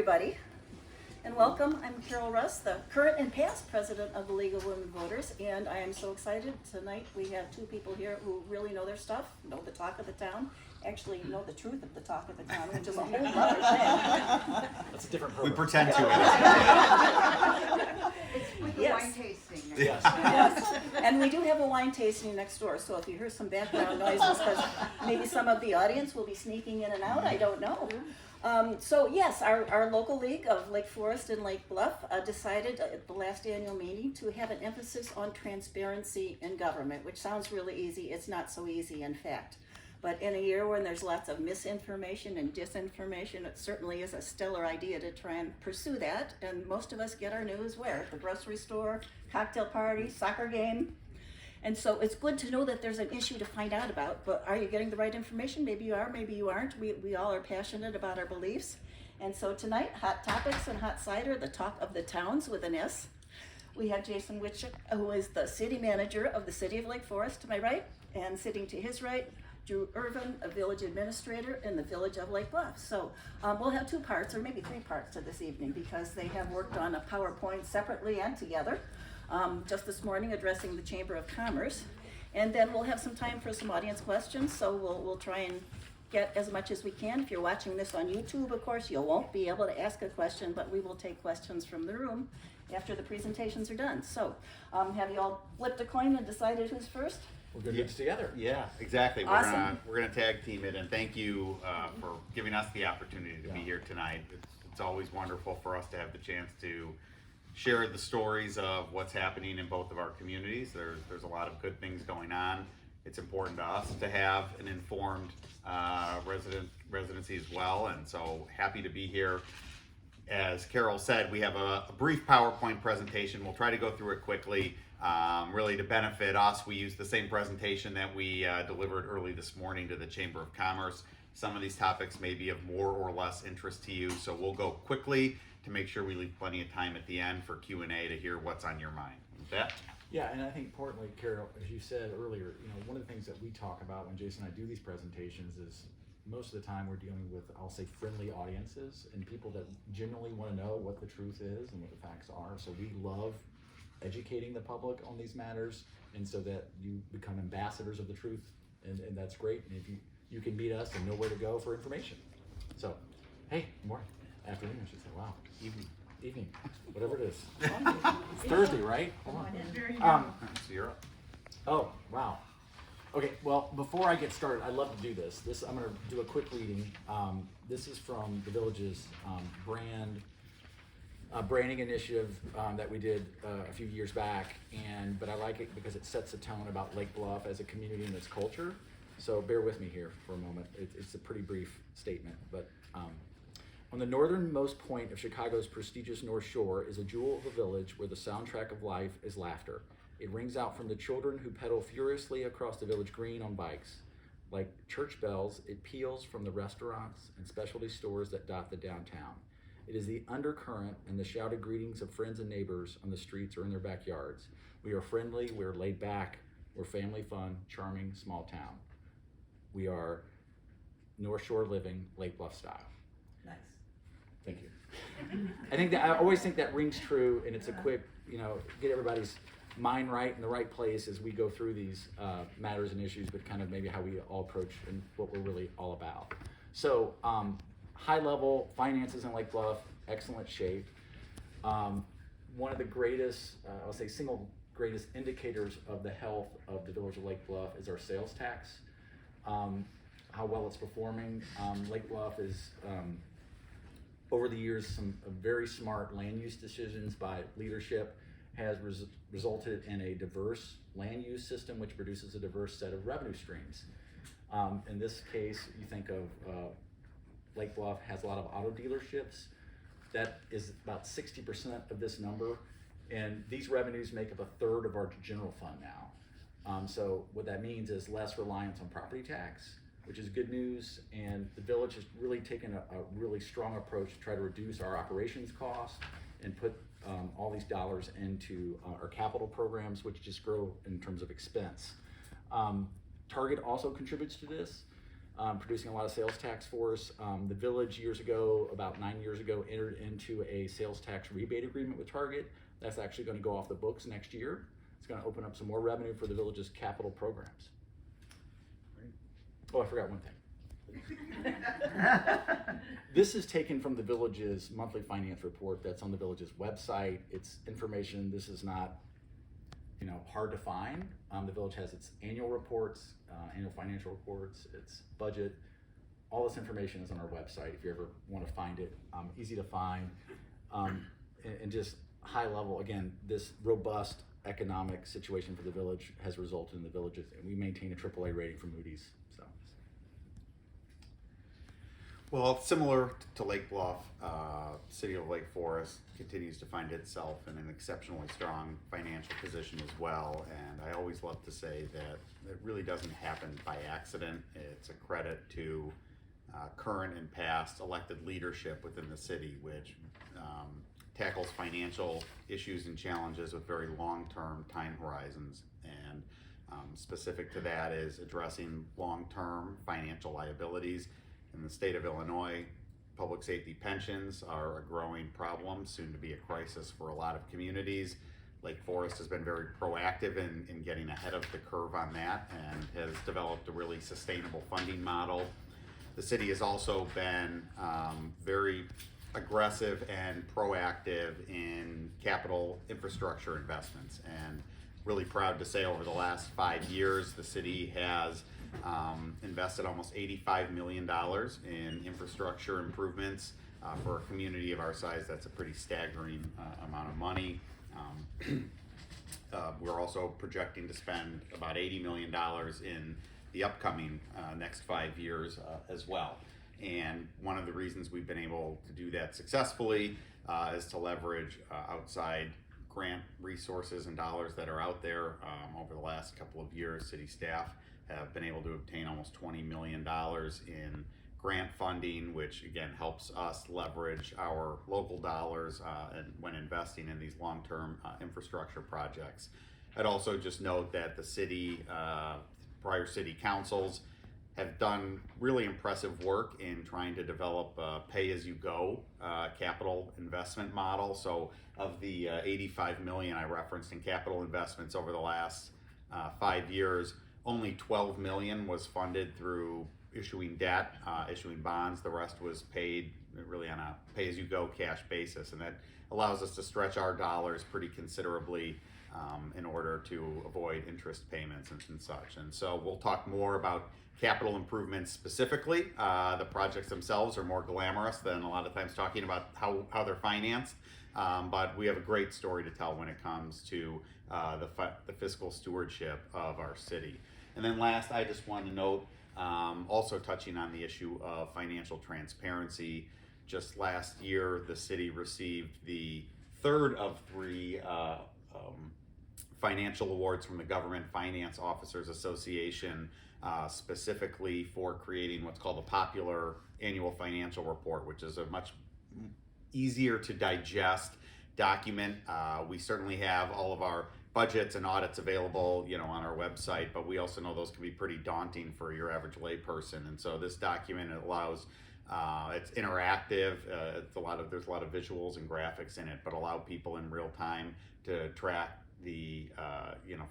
Everybody, and welcome. I'm Carol Russ, the current and past president of the League of Women Voters, and I am so excited. Tonight we have two people here who really know their stuff, know the talk of the town, actually know the truth of the talk of the town, which is a whole other thing. That's a different program. We pretend to. It's with the Yes. wine tasting. Yes. Yes, and we do have a wine tasting next door, so if you hear some background noises, because maybe some of the audience will be sneaking in and out, I don't know. So yes, our local league of Lake Forest and Lake Bluff decided at the last annual meeting to have an emphasis on transparency in government, which sounds really easy. It's not so easy, in fact. But in a year when there's lots of misinformation and disinformation, it certainly is a stellar idea to try and pursue that. And most of us get our news where? At the grocery store, cocktail party, soccer game. And so it's good to know that there's an issue to find out about, but are you getting the right information? Maybe you are, maybe you aren't. We all are passionate about our beliefs. And so tonight, Hot Topics and Hot Cider, the talk of the towns with an S. We have Jason Wicha, who is the city manager of the city of Lake Forest, to my right, and sitting to his right, Irvin, a village administrator in the village of Lake Bluff. So we'll have two parts, or maybe three parts to this evening, because they have worked on a PowerPoint separately and together. Just this morning addressing the Chamber of Commerce. And then we'll have some time for some audience questions, so we'll try and get as much as we can. If you're watching this on YouTube, of course, you won't be able to ask a question, but we will take questions from the room after the presentations are done. So have you all flipped a coin and decided who's first? We're going to do this together. Yeah, exactly. Awesome. We're gonna tag team it, and thank you for giving us the opportunity to be here tonight. It's always wonderful for us to have the chance to share the stories of what's happening in both of our communities. There's a lot of good things going on. It's important to us to have an informed residency as well, and so happy to be here. As Carol said, we have a brief PowerPoint presentation. We'll try to go through it quickly. Really to benefit us, we use the same presentation that we delivered early this morning to the Chamber of Commerce. Some of these topics may be of more or less interest to you, so we'll go quickly to make sure we leave plenty of time at the end for Q&A to hear what's on your mind. With that? Yeah, and I think importantly, Carol, as you said earlier, one of the things that we talk about when Jason and I do these presentations is most of the time we're dealing with, I'll say, friendly audiences and people that genuinely want to know what the truth is and what the facts are. So we love educating the public on these matters, and so that you become ambassadors of the truth, and that's great. And if you can meet us and know where to go for information. So, hey, morning, afternoon, I should say. Wow, evening, whatever it is. It's Thursday, right? So you're up. Oh, wow. Okay, well, before I get started, I love to do this. I'm going to do a quick reading. This is from the village's branding initiative that we did a few years back, but I like it because it sets a tone about Lake Bluff as a community and its culture. So bear with me here for a moment. It's a pretty brief statement, but on the northernmost point of Chicago's prestigious North Shore is a jewel of a village where the soundtrack of life is laughter. It rings out from the children who pedal furiously across the village green on bikes. Like church bells, it peals from the restaurants and specialty stores that dot the downtown. It is the undercurrent and the shouted greetings of friends and neighbors on the streets or in their backyards. We are friendly, we're laid back, we're family fun, charming, small town. We are North Shore living, Lake Bluff style. Nice. Thank you. I always think that rings true, and it's a quick, get everybody's mind right in the right place as we go through these matters and issues, but kind of maybe how we all approach and what we're really all about. So, high level finances in Lake Bluff, excellent shape. One of the greatest, I'll say single greatest indicators of the health of the village of Lake Bluff is our sales tax. How well it's performing. Lake Bluff is, over the years, some very smart land use decisions by leadership has resulted in a diverse land use system which produces a diverse set of revenue streams. In this case, you think of Lake Bluff has a lot of auto dealerships. That is about 60% of this number, and these revenues make up a third of our general fund now. So what that means is less reliance on property tax, which is good news, and the village has really taken a really strong approach to try to reduce our operations costs and put all these dollars into our capital programs, which just grow in terms of expense. Target also contributes to this. producing a lot of sales tax for us. The village years ago, about 9 years ago, entered into a sales tax rebate agreement with Target. That's actually going to go off the books next year. It's going to open up some more revenue for the village's capital programs. Oh, I forgot one thing. This is taken from the village's monthly finance report that's on the village's website. It's information. This is not, hard to find. The village has its annual reports, annual financial reports, its budget. All this information is on our website if you ever want to find it. Easy to find. And just high level, again, this robust economic situation for the village has resulted in the villages, and we maintain a AAA rating from Moody's. So. Well, similar to Lake Bluff, City of Lake Forest continues to find itself in an exceptionally strong financial position as well. And I always love to say that it really doesn't happen by accident. It's a credit to current and past elected leadership within the city, which tackles financial issues and challenges with very long-term time horizons. And specific to that is addressing long-term financial liabilities. In the state of Illinois, public safety pensions are a growing problem, soon to be a crisis for a lot of communities. Lake Forest has been very proactive in getting ahead of the curve on that and has developed a really sustainable funding model. The city has also been very aggressive and proactive in capital infrastructure investments, and really proud to say over the last 5 years the city has invested almost $85 million in infrastructure improvements. For a community of our size, that's a pretty staggering amount of money. We're also projecting to spend about $80 million in the upcoming next 5 years as well. And one of the reasons we've been able to do that successfully is to leverage outside grant resources and dollars that are out there. Over the last couple of years, city staff have been able to obtain almost $20 million in grant funding, which again helps us leverage our local dollars and when investing in these long-term infrastructure projects. I'd also just note that the city, prior city councils have done really impressive work in trying to develop a pay-as-you-go capital investment model. So of the $85 million I referenced in capital investments over the last 5 years, only $12 million was funded through issuing debt, issuing bonds. The rest was paid really on a pay-as-you-go cash basis, and that allows us to stretch our dollars pretty considerably in order to avoid interest payments and such. And so we'll talk more about capital improvements specifically. The projects themselves are more glamorous than a lot of times talking about how they're financed, but we have a great story to tell when it comes to the fiscal stewardship of our city. And then last, I just want to note, also touching on the issue of financial transparency, just last year the city received the third of 3 financial awards from the Government Finance Officers Association, specifically for creating what's called the Popular Annual Financial Report, which is a much easier to digest document. We certainly have all of our budgets and audits available, on our website, but we also know those can be pretty daunting for your average layperson. And so this document allows, it's interactive. There's a lot of visuals and graphics in it, but allow people in real time to track the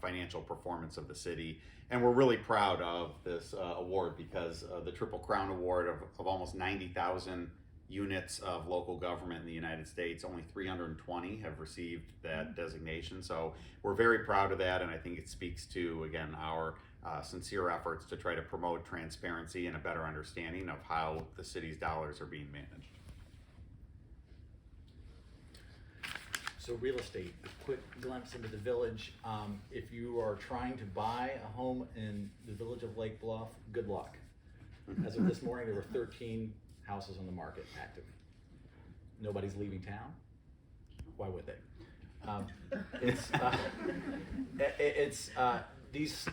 financial performance of the city. And we're really proud of this award because the Triple Crown Award of almost 90,000 units of local government in the United States, only 320 have received that designation. So we're very proud of that, and I think it speaks to, again, our sincere efforts to try to promote transparency and a better understanding of how the city's dollars are being managed. So real estate, a quick glimpse into the village. If you are trying to buy a home in the village of Lake Bluff, good luck. As of this morning, there were 13 houses on the market active. Nobody's leaving town. Why would they? This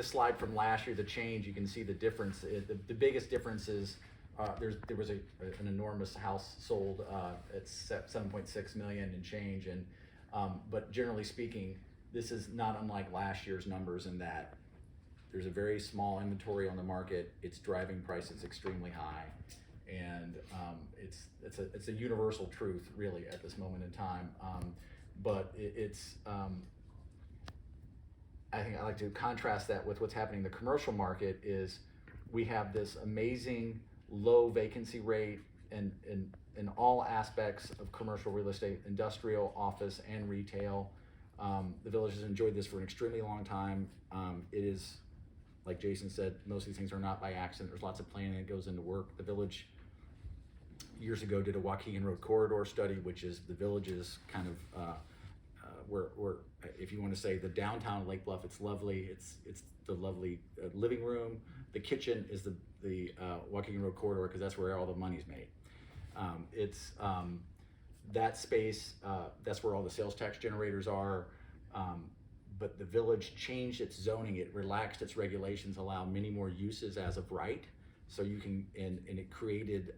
slide from last year, the change, you can see the difference. The biggest difference is there was an enormous house sold at 7.6 million and change, and but generally speaking, this is not unlike last year's numbers in that there's a very small inventory on the market. It's driving prices extremely high, and it's a universal truth really at this moment in time. But I think I like to contrast that with what's happening in the commercial market. Is we have this amazing low vacancy rate in all aspects of commercial real estate, industrial, office, and retail. The village has enjoyed this for an extremely long time. It is, like Jason said, most of these things are not by accident. There's lots of planning that goes into work. The village years ago did a Waukegan Road corridor study, which is the village's kind of where if you want to say the downtown Lake Bluff, it's lovely. It's the lovely living room. The kitchen is the Waukegan Road corridor because that's where all the money's made. It's that space. That's where all the sales tax generators are. But the village changed its zoning. It relaxed its regulations, allowed many more uses as of right. So you can, and it created,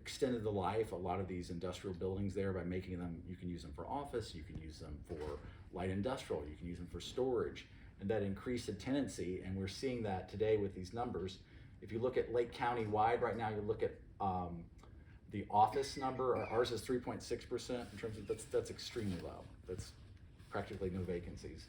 extended the life a lot of these industrial buildings there by making them, you can use them for office, you can use them for light industrial, you can use them for storage, and that increased the tenancy. And we're seeing that today with these numbers. If you look at Lake County wide right now, you look at the office number, ours is 3.6% in terms of, that's extremely low. That's practically no vacancies.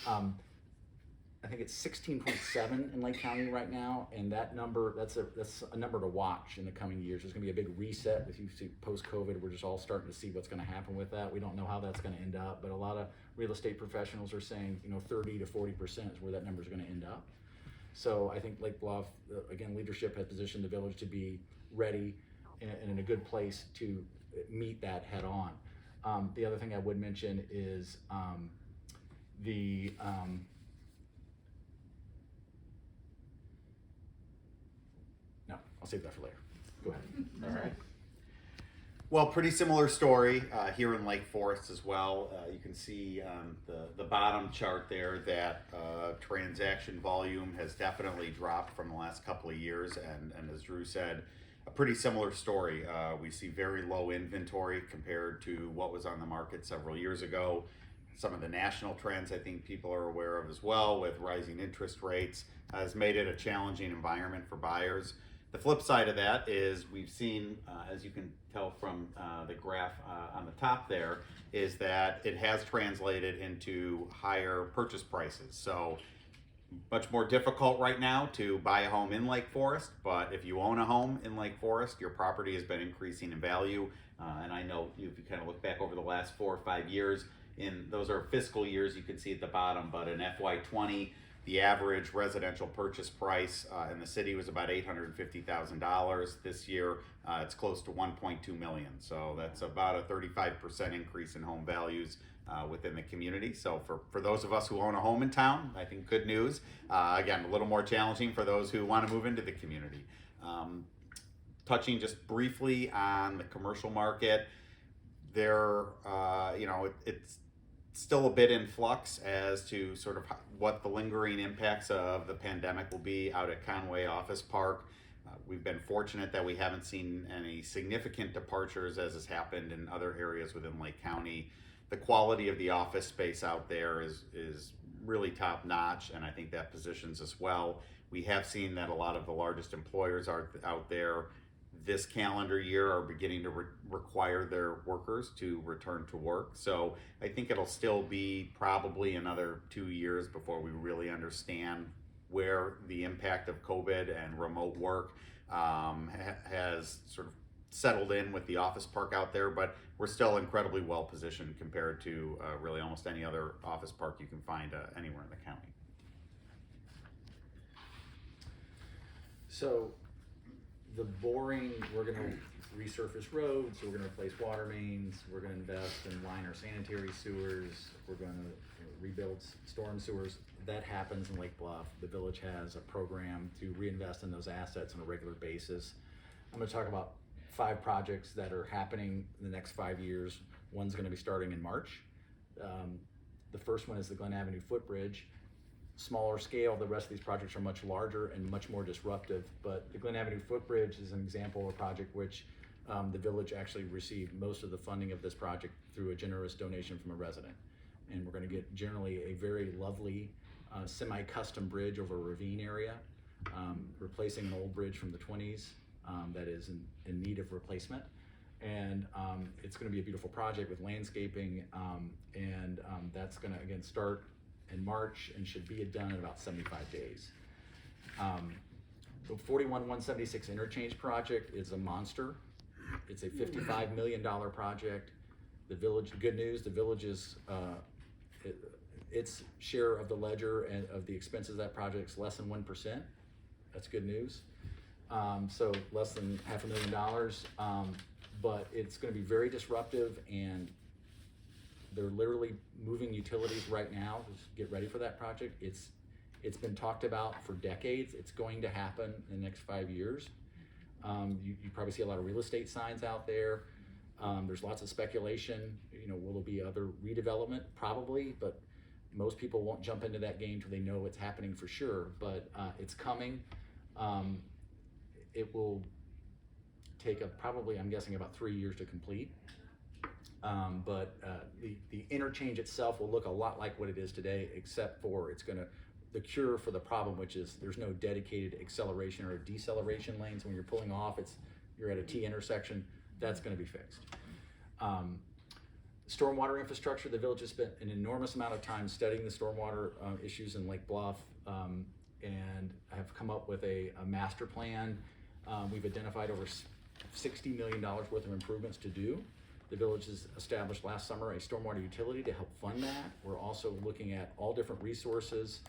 I think it's 16.7 in Lake County right now, and that number, that's a number to watch in the coming years. There's gonna be a big reset with you see post-COVID. We're just all starting to see what's gonna happen with that. We don't know how that's gonna end up, but a lot of real estate professionals are saying, 30 to 40% is where that number is gonna end up. So I think Lake Bluff, again, leadership has positioned the village to be ready and in a good place to meet that head on. The other thing I would mention is no, I'll save that for later. Go ahead. All right. Well, pretty similar story here in Lake Forest as well. You can see on the bottom chart there that transaction volume has definitely dropped from the last couple of years, and as Drew said, a pretty similar story. We see very low inventory compared to what was on the market several years ago. Some of the national trends I think people are aware of as well, with rising interest rates, has made it a challenging environment for buyers. The flip side of that is we've seen, as you can tell from the graph on the top there, is that it has translated into higher purchase prices. So much more difficult right now to buy a home in Lake Forest, but if you own a home in Lake Forest, your property has been increasing in value. And I know if you kind of look back over the last 4 or 5 years, those are fiscal years, you can see at the bottom, but in FY20, the average residential purchase price in the city was about $850,000. This year, it's close to $1.2 million. So that's about a 35% increase in home values within the community. So for those of us who own a home in town, I think good news. Again, a little more challenging for those who want to move into the community. Touching just briefly on the commercial market, there, it's still a bit in flux as to sort of what the lingering impacts of the pandemic will be out at Conway Office Park. We've been fortunate that we haven't seen any significant departures as has happened in other areas within Lake County. The quality of the office space out there is really top notch, and I think that positions us well. We have seen that a lot of the largest employers are out there this calendar year are beginning to require their workers to return to work. So I think it'll still be probably another 2 years before we really understand where the impact of COVID and remote work has sort of settled in with the office park out there, but we're still incredibly well positioned compared to really almost any other office park you can find anywhere in the county. So the boring, we're going to resurface roads, we're going to replace water mains, we're going to invest in liner sanitary sewers, we're going to rebuild storm sewers. That happens in Lake Bluff. The village has a program to reinvest in those assets on a regular basis. I'm going to talk about 5 projects that are happening in the next 5 years. One's going to be starting in March. The first one is the Glen Avenue Footbridge. Smaller scale, the rest of these projects are much larger and much more disruptive, but the Glen Avenue Footbridge is an example of a project which the village actually received most of the funding of this project through a generous donation from a resident. And we're going to get generally a very lovely semi-custom bridge over a ravine area, replacing an old bridge from the 20s that is in need of replacement. And it's going to be a beautiful project with landscaping, and that's going to again start in March and should be done in about 75 days. The 41176 interchange project is a monster. It's a $55 million project. The village, good news, the village's its share of the ledger and of the expenses of that project is less than 1%. That's good news. So less than $500,000, but it's going to be very disruptive, and they're literally moving utilities right now to get ready for that project. It's been talked about for decades. It's going to happen in the next 5 years. You probably see a lot of real estate signs out there. There's lots of speculation. You know, will there be other redevelopment? Probably, but most people won't jump into that game till they know it's happening for sure. But it's coming. It will take probably, I'm guessing, about 3 years to complete. But the interchange itself will look a lot like what it is today, except for the cure for the problem, which is there's no dedicated acceleration or deceleration lanes. When you're pulling off, you're at a T intersection. That's going to be fixed. Stormwater infrastructure, the village has spent an enormous amount of time studying the stormwater issues in Lake Bluff, and have come up with a master plan. We've identified over $60 million worth of improvements to do. The village has established last summer a stormwater utility to help fund that. We're also looking at all different resources.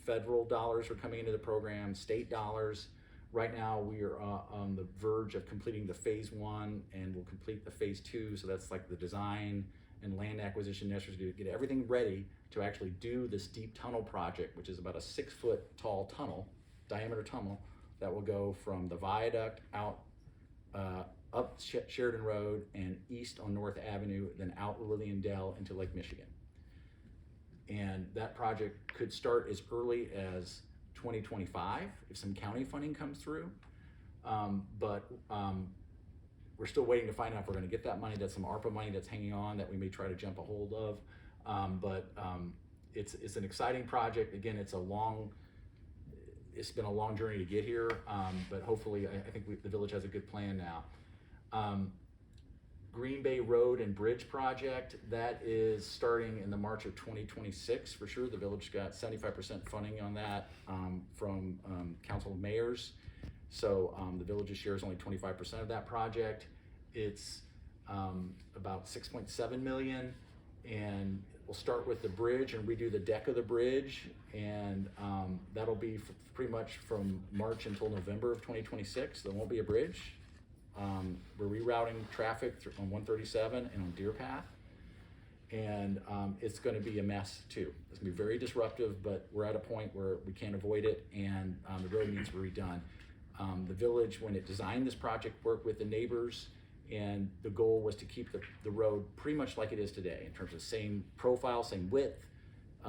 Federal dollars are coming into the program, state dollars. Right now, we are on the verge of completing the phase 1, and we'll complete the phase 2. So that's like the design and land acquisition necessary to get everything ready to actually do this deep tunnel project, which is about a 6-foot tall diameter tunnel that will go from the viaduct out up Sheridan Road and east on North Avenue, then out Lillian Dell into Lake Michigan. And that project could start as early as 2025 if some county funding comes through. But we're still waiting to find out if we're going to get that money. That's some ARPA money that's hanging on that we may try to jump a hold of. It's an exciting project. Again, it's been a long journey to get here, but hopefully I think the village has a good plan now. Green Bay Road and Bridge project, that is starting in the March of 2026 for sure. The village got 75% funding on that from Council of Mayors. So the village's share is only 25% of that project. It's about 6.7 million, and we'll start with the bridge and redo the deck of the bridge, and that'll be pretty much from March until November of 2026. There won't be a bridge. We're rerouting traffic on 137 and on Deer Path, and it's going to be a mess too. It's going to be very disruptive, but we're at a point where we can't avoid it, and the road needs to be redone. The village, when it designed this project, worked with the neighbors, and the goal was to keep the road pretty much like it is today in terms of same profile, same width,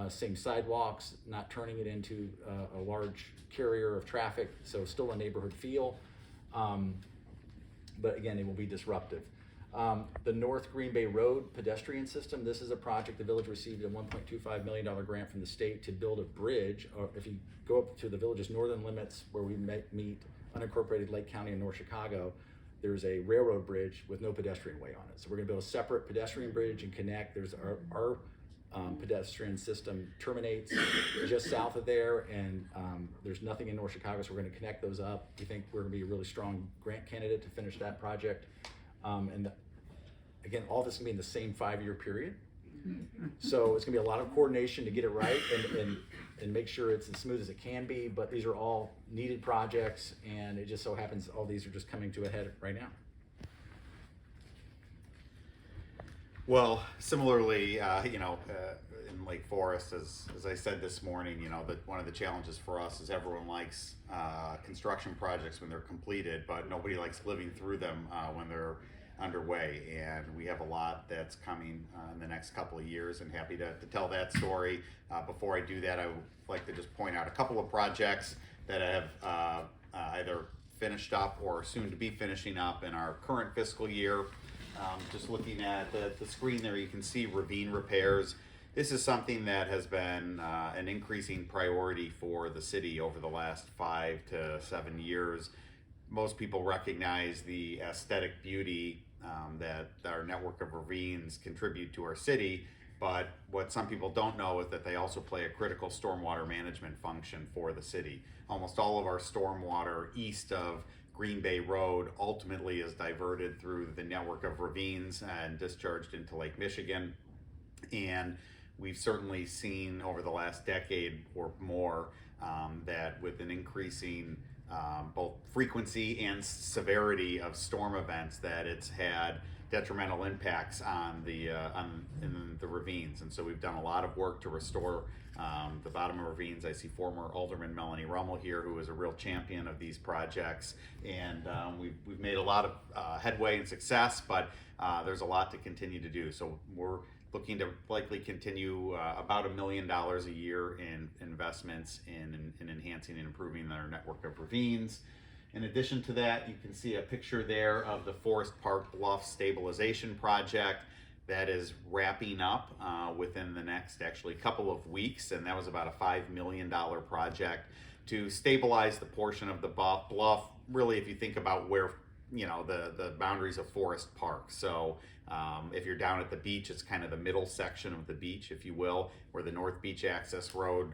same sidewalks, not turning it into a large carrier of traffic, so still a neighborhood feel. But again, it will be disruptive. The North Green Bay Road pedestrian system, this is a project the village received a $1.25 million grant from the state to build a bridge. Or if you go up to the village's northern limits where we meet unincorporated Lake County and North Chicago, there's a railroad bridge with no pedestrian way on it. So we're gonna build a separate pedestrian bridge and connect. There's our pedestrian system terminates just south of there, and there's nothing in North Chicago, so we're going to connect those up. We think we're going to be a really strong grant candidate to finish that project. Again, all this is going to be in the same 5-year period. So it's going to be a lot of coordination to get it right and make sure it's as smooth as it can be, but these are all needed projects, and it just so happens all these are just coming to a head right now. Well, similarly, in Lake Forest, as I said this morning, that one of the challenges for us is everyone likes construction projects when they're completed, but nobody likes living through them when they're underway. And we have a lot that's coming in the next couple of years, and happy to tell that story. Before I do that, I would like to just point out a couple of projects that have either finished up or soon to be finishing up in our current fiscal year. Just looking at the screen there, you can see ravine repairs this is something that has been an increasing priority for the city over the last 5 to 7 years. Most people recognize the aesthetic beauty that our network of ravines contribute to our city, but what some people don't know is that they also play a critical stormwater management function for the city. Almost all of our stormwater east of Green Bay Road ultimately is diverted through the network of ravines and discharged into Lake Michigan. And we've certainly seen over the last decade or more that with an increasing both frequency and severity of storm events, that it's had detrimental impacts on in the ravines. And so we've done a lot of work to restore the bottom of ravines. I see former Alderman Melanie Rummel here, who is a real champion of these projects, and we've made a lot of headway and success, but there's a lot to continue to do. So we're looking to likely continue about $1 million a year in investments in enhancing and improving our network of ravines. In addition to that, you can see a picture there of the Forest Park Bluff stabilization project that is wrapping up within the next actually couple of weeks, and that was about a $5 million project to stabilize the portion of the bluff, really, if you think about where, you know, the boundaries of Forest Park. So if you're down at the beach, it's kind of the middle section of the beach, if you will, where the North Beach Access Road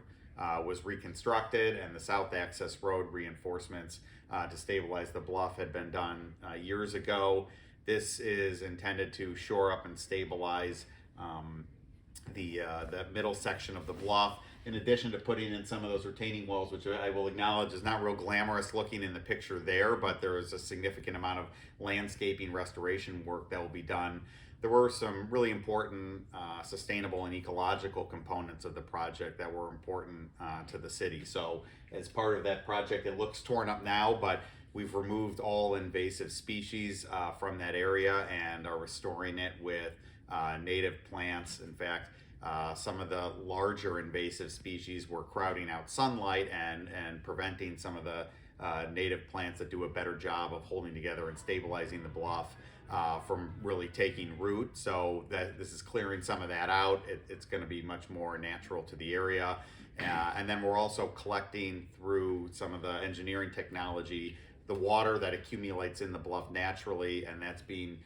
was reconstructed and the South Access Road reinforcements to stabilize the bluff had been done years ago. This is intended to shore up and stabilize the middle section of the bluff, in addition to putting in some of those retaining walls, which I will acknowledge is not real glamorous looking in the picture there, but there is a significant amount of landscaping restoration work that will be done. There were some really important sustainable and ecological components of the project that were important to the city. So as part of that project, it looks torn up now, but we've removed all invasive species from that area and are restoring it with native plants. In fact, some of the larger invasive species were crowding out sunlight and preventing some of the native plants that do a better job of holding together and stabilizing the bluff from really taking root. So that this is clearing some of that out. It's going to be much more natural to the area. And then we're also collecting through some of the engineering technology the water that accumulates in the bluff naturally, and that's being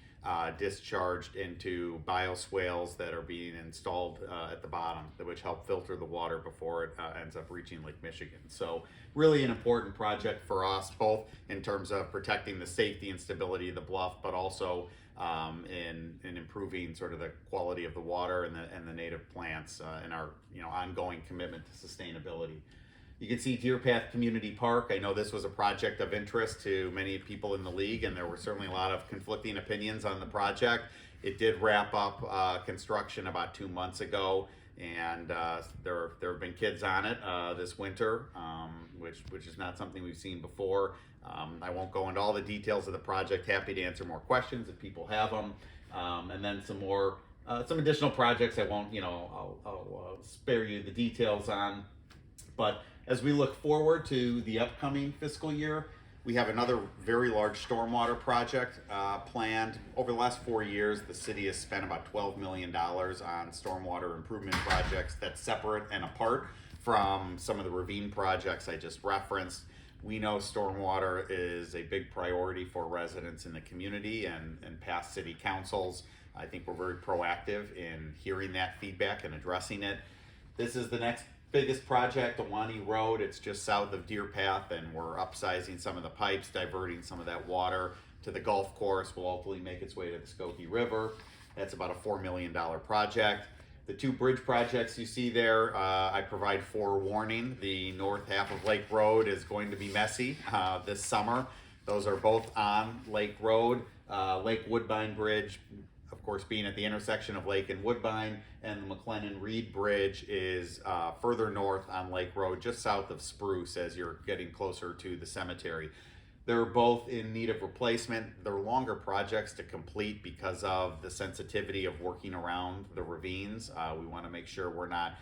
discharged into bioswales that are being installed at the bottom, which help filter the water before it ends up reaching Lake Michigan. So really an important project for us, both in terms of protecting the safety and stability of the bluff, but also in improving sort of the quality of the water and the native plants and our ongoing commitment to sustainability. You can see Deer Path Community Park. I know this was a project of interest to many people in the league, and there were certainly a lot of conflicting opinions on the project. It did wrap up construction about 2 months ago, and there have been kids on it this winter, which is not something we've seen before. I won't go into all the details of the project. Happy to answer more questions if people have them, and then some additional projects I won't, I'll spare you the details on. But as we look forward to the upcoming fiscal year, we have another very large stormwater project planned. Over the last 4 years, the city has spent about $12 million on stormwater improvement projects that's separate and apart from some of the ravine projects I just referenced. We know stormwater is a big priority for residents in the community and past city councils. I think we're very proactive in hearing that feedback and addressing it. This is the next biggest project, Awani Road. It's just south of Deer Path, and we're upsizing some of the pipes, diverting some of that water to the golf course. Will ultimately make its way to the Skokie River. That's about a $4 million project. The two bridge projects you see there, I provide forewarning. The north half of Lake Road is going to be messy this summer. Those are both on Lake Road. Lake Woodbine Bridge, of course, being at the intersection of Lake and Woodbine, and the McLennan-Reed Bridge is further north on Lake Road, just south of Spruce as you're getting closer to the cemetery. They're both in need of replacement. They're longer projects to complete because of the sensitivity of working around the ravines. We want to make sure we're not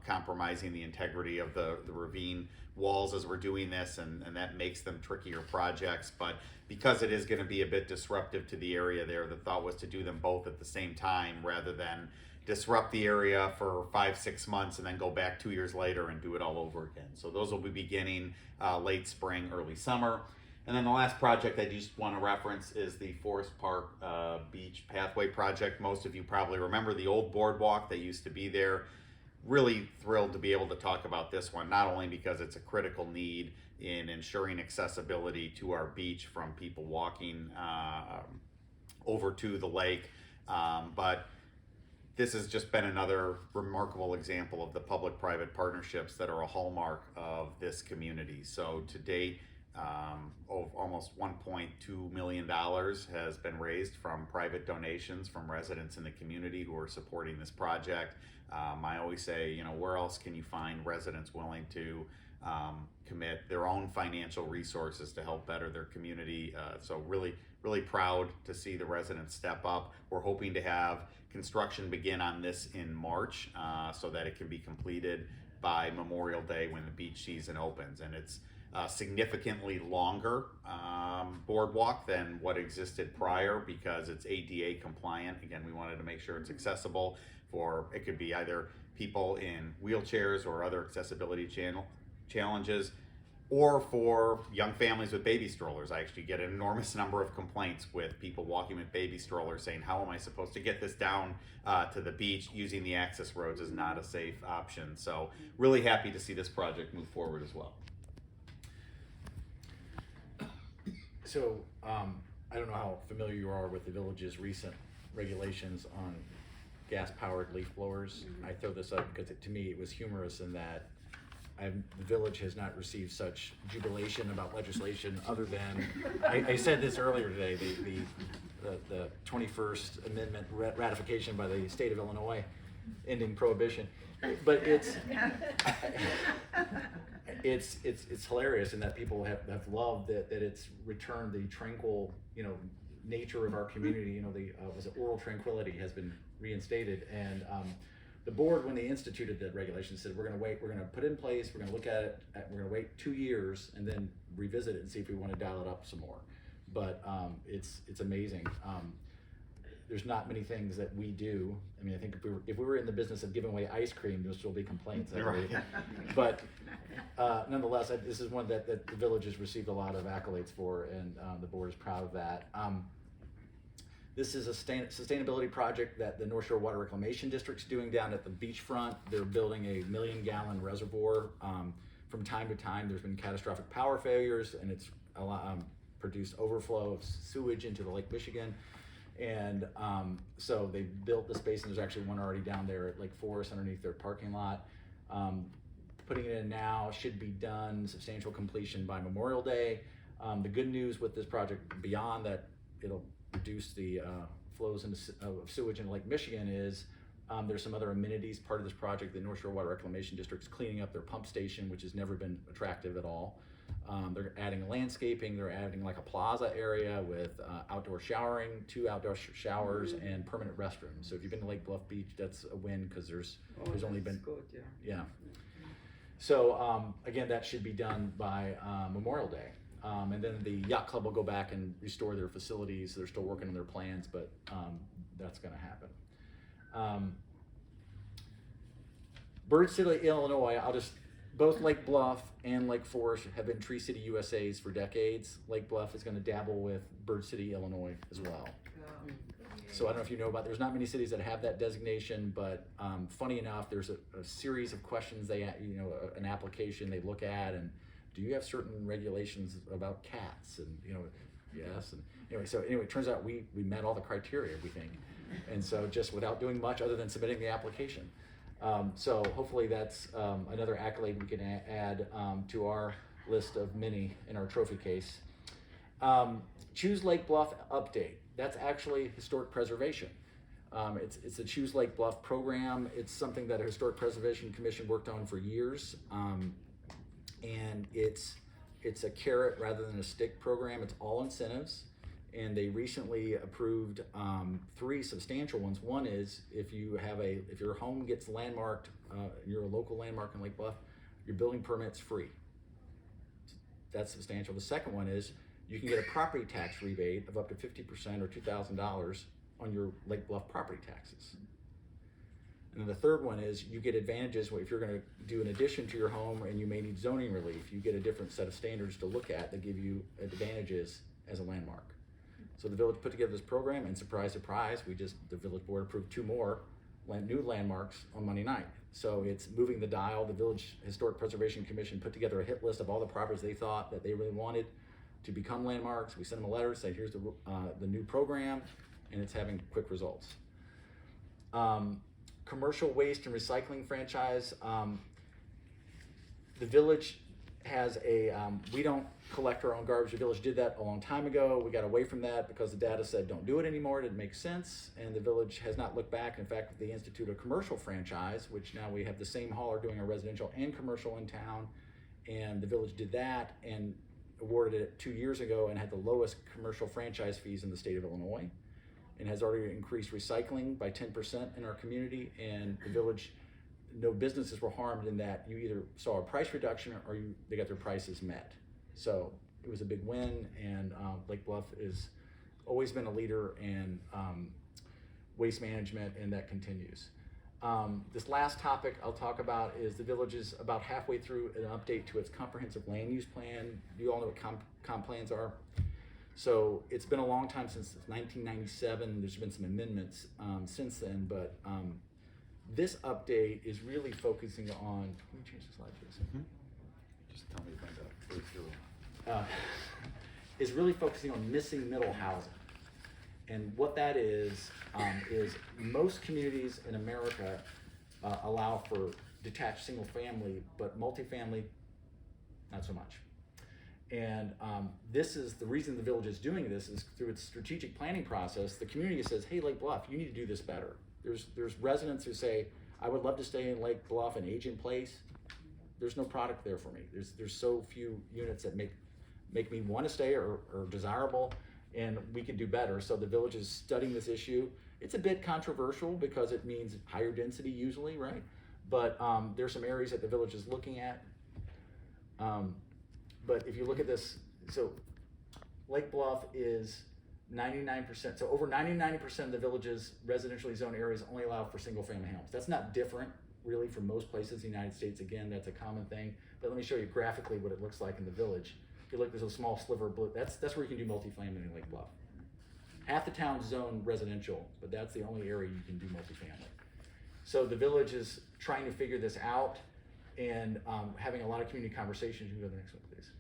compromising the integrity of the ravine walls as we're doing this, and that makes them trickier projects. But because it is going to be a bit disruptive to the area there, the thought was to do them both at the same time rather than disrupt the area for 5-6 months and then go back 2 years later and do it all over again. So those will be beginning late spring, early summer. And then the last project I just want to reference is the Forest Park Beach Pathway Project. Most of you probably remember the old boardwalk that used to be there. Really thrilled to be able to talk about this one, not only because it's a critical need in ensuring accessibility to our beach from people walking over to the lake, but this has just been another remarkable example of the public-private partnerships that are a hallmark of this community. So to date, almost $1.2 million has been raised from private donations from residents in the community who are supporting this project. I always say, you know, where else can you find residents willing to commit their own financial resources to help better their community? So really proud to see the residents step up. We're hoping to have construction begin on this in March so that it can be completed by Memorial Day when the beach season opens. And it's significantly longer boardwalk than what existed prior because it's ADA compliant. Again, we wanted to make sure it's accessible for, it could be either people in wheelchairs or other accessibility challenges, or for young families with baby strollers. I actually get an enormous number of complaints with people walking with baby strollers saying, how am I supposed to get this down to the beach? Using the access roads is not a safe option. So really happy to see this project move forward as well. So I don't know how familiar you are with the village's recent regulations on gas-powered leaf blowers. I throw this up because to me it was humorous in that the village has not received such jubilation about legislation other than, I said this earlier today, the 21st Amendment ratification by the state of Illinois ending prohibition. But it's hilarious in that people have loved that it's returned the tranquil, you know, nature of our community. You know, the was it oral tranquility has been reinstated, and the board, when they instituted the regulation, said we're going to put it in place, we're going to look at it, we're going to wait 2 years and then revisit it and see if we want to dial it up some more. But it's amazing. There's not many things that we do. I mean, I think if we were in the business of giving away ice cream, there'll still be complaints. Right. But nonetheless, this is one that the village has received a lot of accolades for, and the board is proud of that. This is a sustainability project that the North Shore Water Reclamation District's doing down at the beachfront. They're building a 1 million gallon reservoir. From time to time, there's been catastrophic power failures, and it's produced overflow of sewage into the Lake Michigan. And so they built this basin. There's actually one already down there at Lake Forest underneath their parking lot. Putting it in now, should be done, substantial completion by Memorial Day. The good news with this project, beyond that it'll reduce the flows of sewage in Lake Michigan, is there's some other amenities part of this project. The North Shore Water Reclamation District's cleaning up their pump station, which has never been attractive at all. They're adding landscaping, they're adding like a plaza area with outdoor showering, 2 outdoor showers, and permanent restrooms. So if you've been to Lake Bluff Beach, that's a win because there's only been good, yeah. So again, that should be done by Memorial Day. And then the yacht club will go back and restore their facilities. They're still working on their plans, but that's going to happen. Bird City, Illinois, both Lake Bluff and Lake Forest have been Tree City USAs for decades. Lake Bluff is going to dabble with Bird City, Illinois as well. So I don't know if you know there's not many cities that have that designation, but funny enough, there's a series of questions an application they look at, and do you have certain regulations about cats? And yes. And anyway, it turns out we met all the criteria, we think. And so just without doing much other than submitting the application. So hopefully that's another accolade we can add to our list of many in our trophy case. Choose Lake Bluff update. That's actually historic preservation. It's a Choose Lake Bluff program. It's something that a Historic Preservation Commission worked on for years. And it's a carrot rather than a stick program. It's all incentives. And they recently approved 3 substantial ones. One is if your home gets landmarked, you're a local landmark in Lake Bluff, your building permit's free. That's substantial. The second one is you can get a property tax rebate of up to 50% or $2,000 on your Lake Bluff property taxes. And then the third one is you get advantages if you're going to do an addition to your home and you may need zoning relief. You get a different set of standards to look at that give you advantages as a landmark. So the village put together this program, and surprise, surprise, the village board approved 2 more new landmarks on Monday night. So it's moving the dial. The Village Historic Preservation Commission put together a hit list of all the properties they thought that they really wanted to become landmarks. We sent them a letter, say here's the new program, and it's having quick results. Commercial waste and recycling franchise. The village has we don't collect our own garbage. The village did that a long time ago. We got away from that because the data said don't do it anymore. It didn't make sense, and the village has not looked back. In fact, they instituted a commercial franchise, which now we have the same hauler doing a residential and commercial in town, and the village did that and awarded it 2 years ago and had the lowest commercial franchise fees in the state of Illinois, and has already increased recycling by 10% in our community. And the village, no businesses were harmed in that you either saw a price reduction or they got their prices met. So it was a big win, and Lake Bluff has always been a leader in waste management, and that continues. This last topic I'll talk about is the village is about halfway through an update to its comprehensive land use plan. You all know what comp plans are. So it's been a long time, since 1997. There's been some amendments since then, but this update is really focusing on, can you change the slide please? Mm-hmm. Just tell me when to go through. Is really focusing on missing middle housing. And what that is most communities in America allow for detached single family, but multifamily, not so much. And this is the reason the village is doing this is through its strategic planning process. The community says, hey, Lake Bluff, you need to do this better. There's residents who say, I would love to stay in Lake Bluff and age in place. There's no product there for me. There's so few units that make me want to stay or desirable, and we can do better. So the village is studying this issue. It's a bit controversial because it means higher density usually, right? But there's some areas that the village is looking at. But if you look at this, so Lake Bluff is 99%, so over 99% of the village's residentially zoned areas only allow for single family homes. That's not different really from most places in the United States. Again, that's a common thing. But let me show you graphically what it looks like in the village. If you look, there's a small sliver of blue. That's where you can do multifamily in Lake Bluff. Half the town's zoned residential, but that's the only area you can do multifamily. So the village is trying to figure this out and having a lot of community conversations. You can go to the next one, please.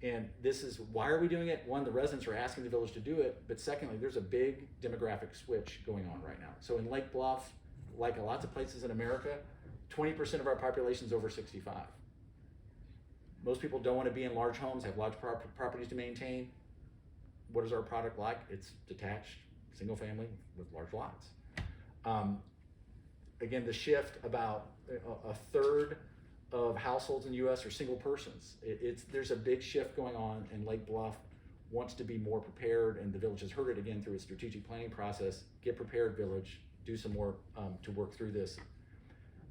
And this is, why are we doing it? One, the residents are asking the village to do it, but secondly, there's a big demographic switch going on right now. So in Lake Bluff, like lots of places in America, 20% of our population is over 65. Most people don't want to be in large homes, have large properties to maintain. What is our product like? It's detached, single family with large lots. Again, the shift, about a third of households in the U.S. are single persons. There's a big shift going on, and Lake Bluff wants to be more prepared, and the village has heard it again through its strategic planning process. Get prepared, village. Do some work to work through this.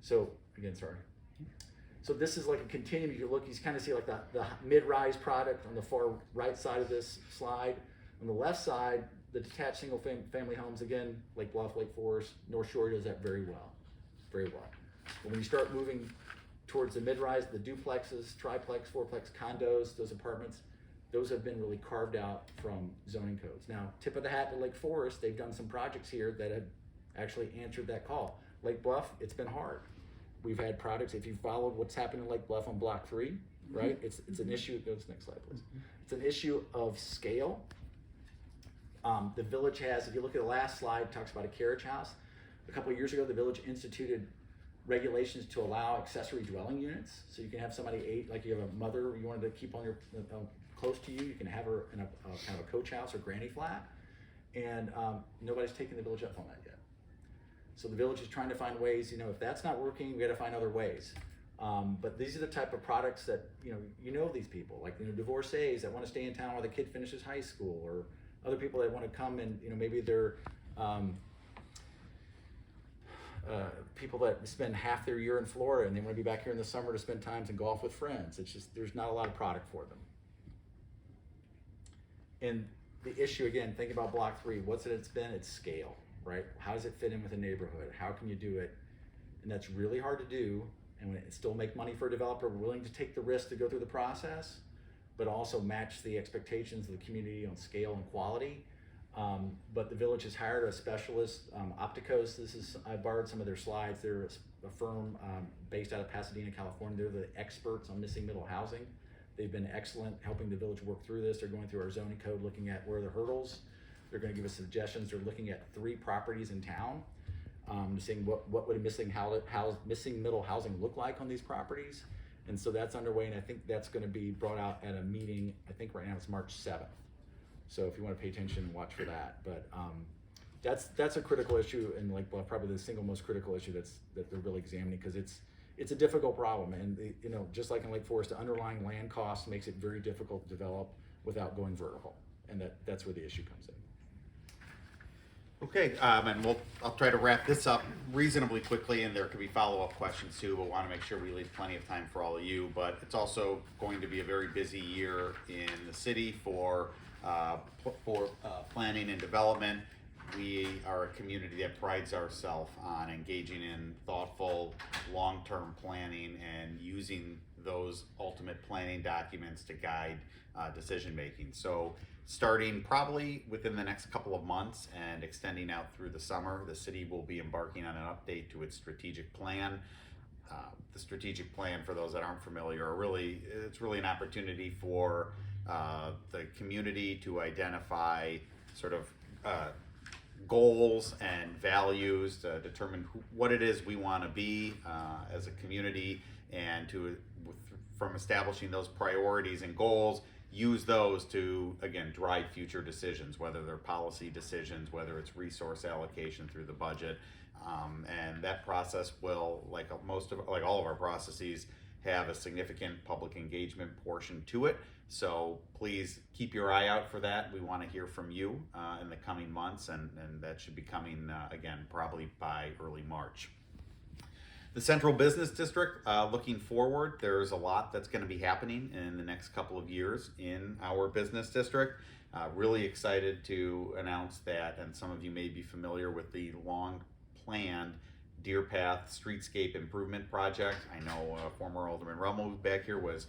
So again, sorry. So this is like a continuum. If you look, you kind of see like the mid-rise product on the far right side of this slide. On the left side, the detached single family homes, again, Lake Bluff, Lake Forest, North Shore does that very well, very well. But when you start moving towards the mid-rise, the duplexes, triplex, fourplex condos, those apartments, those have been really carved out from zoning codes. Now, tip of the hat to Lake Forest, they've done some projects here that have actually answered that call. Lake Bluff, it's been hard. We've had products, if you followed what's happened in Lake Bluff on Block 3, right? It's an issue, go to the next slide, please. It's an issue of scale. The village has, if you look at the last slide, it talks about a carriage house. A couple of years ago, the village instituted regulations to allow accessory dwelling units. So you can have somebody, like you have a mother you wanted to keep on your close to you can have her in a kind of a coach house or granny flat. And nobody's taken the village up on that yet. So the village is trying to find ways, if that's not working, we got to find other ways. But these are the type of products that, you know these people, like, divorcees that want to stay in town while the kid finishes high school, or other people that want to come and, maybe they're people that spend half their year in Florida and they want to be back here in the summer to spend time and golf with friends. It's just, there's not a lot of product for them. And the issue, again, think about Block 3. What's it's been? It's scale, right? How does it fit in with a neighborhood? How can you do it? and that's really hard to do. And when it still make money for a developer, we're willing to take the risk to go through the process, but also match the expectations of the community on scale and quality. But the village has hired a specialist, Opticos. I borrowed some of their slides. They're a firm based out of Pasadena, California. They're the experts on missing middle housing. They've been excellent helping the village work through this. They're going through our zoning code, looking at where are the hurdles. They're going to give us suggestions. They're looking at 3 properties in town, saying what would a missing middle housing look like on these properties. And so that's underway, and I think that's going to be brought out at a meeting. I think right now it's March 7th. So if you want to pay attention, watch for that. But that's a critical issue, and like probably the single most critical issue that they're really examining, because it's a difficult problem, and just like in Lake Forest, the underlying land cost makes it very difficult to develop without going vertical, and that's where the issue comes in. Okay, and I'll try to wrap this up reasonably quickly, and there could be follow-up questions too, but want to make sure we leave plenty of time for all of you. But it's also going to be a very busy year in the city for planning and development. We are a community that prides ourselves on engaging in thoughtful, long-term planning and using those ultimate planning documents to guide decision-making. So starting probably within the next couple of months and extending out through the summer, the city will be embarking on an update to its strategic plan. The strategic plan, for those that aren't familiar, it's really an opportunity for the community to identify sort of goals and values to determine what it is we want to be as a community, and from establishing those priorities and goals, use those to, again, drive future decisions, whether they're policy decisions, whether it's resource allocation through the budget. And that process will, like all of our processes, have a significant public engagement portion to it. So please keep your eye out for that. We want to hear from you in the coming months, and that should be coming, again, probably by early March. The Central Business District, looking forward, there's a lot that's going to be happening in the next couple of years in our business district. Really excited to announce that, and some of you may be familiar with the long-planned Deer Path Streetscape Improvement Project. I know former Alderman Rummel, who's back here, was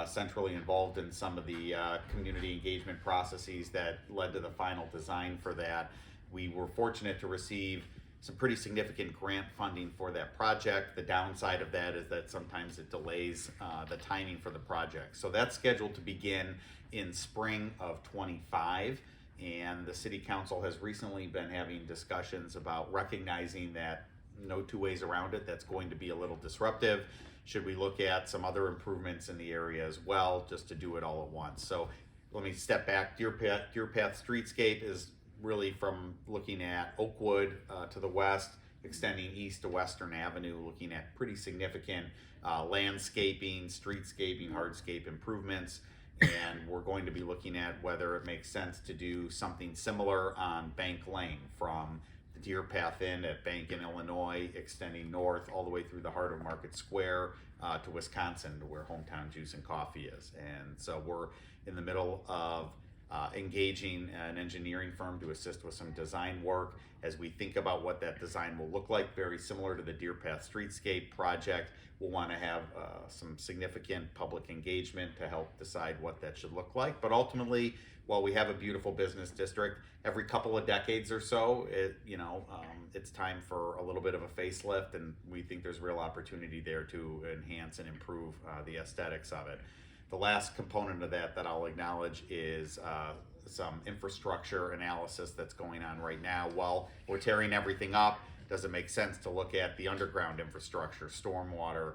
centrally involved in some of the community engagement processes that led to the final design for that. We were fortunate to receive some pretty significant grant funding for that project. The downside of that is that sometimes it delays the timing for the project. So that's scheduled to begin in spring of 25. And the City Council has recently been having discussions about recognizing that no two ways around it, that's going to be a little disruptive. Should we look at some other improvements in the area as well, just to do it all at once? So let me step back. Deer Path Streetscape is really from looking at Oakwood to the west, extending east to Western Avenue, looking at pretty significant landscaping, streetscaping, hardscape improvements. And we're going to be looking at whether it makes sense to do something similar on Bank Lane from the Deer Path Inn at Bank in Illinois, extending north all the way through the heart of Market Square to Wisconsin, to where Hometown Juice and Coffee is. And so we're in the middle of engaging an engineering firm to assist with some design work as we think about what that design will look like. Very similar to the Deer Path Streetscape project, we'll want to have some significant public engagement to help decide what that should look like. But ultimately, while we have a beautiful business district, every couple of decades or so, it's time for a little bit of a facelift, and we think there's real opportunity there to enhance and improve the aesthetics of it. The last component of that I'll acknowledge is some infrastructure analysis that's going on right now. While we're tearing everything up, does it make sense to look at the underground infrastructure, stormwater,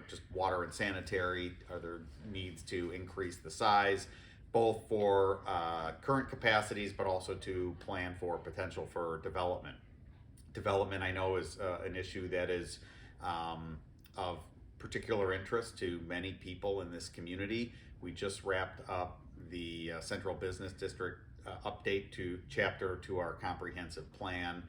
just water and sanitary? Are there needs to increase the size, both for current capacities, but also to plan for potential for development? Development, I know, is an issue that is of particular interest to many people in this community. We just wrapped up the Central Business District update chapter to our comprehensive plan.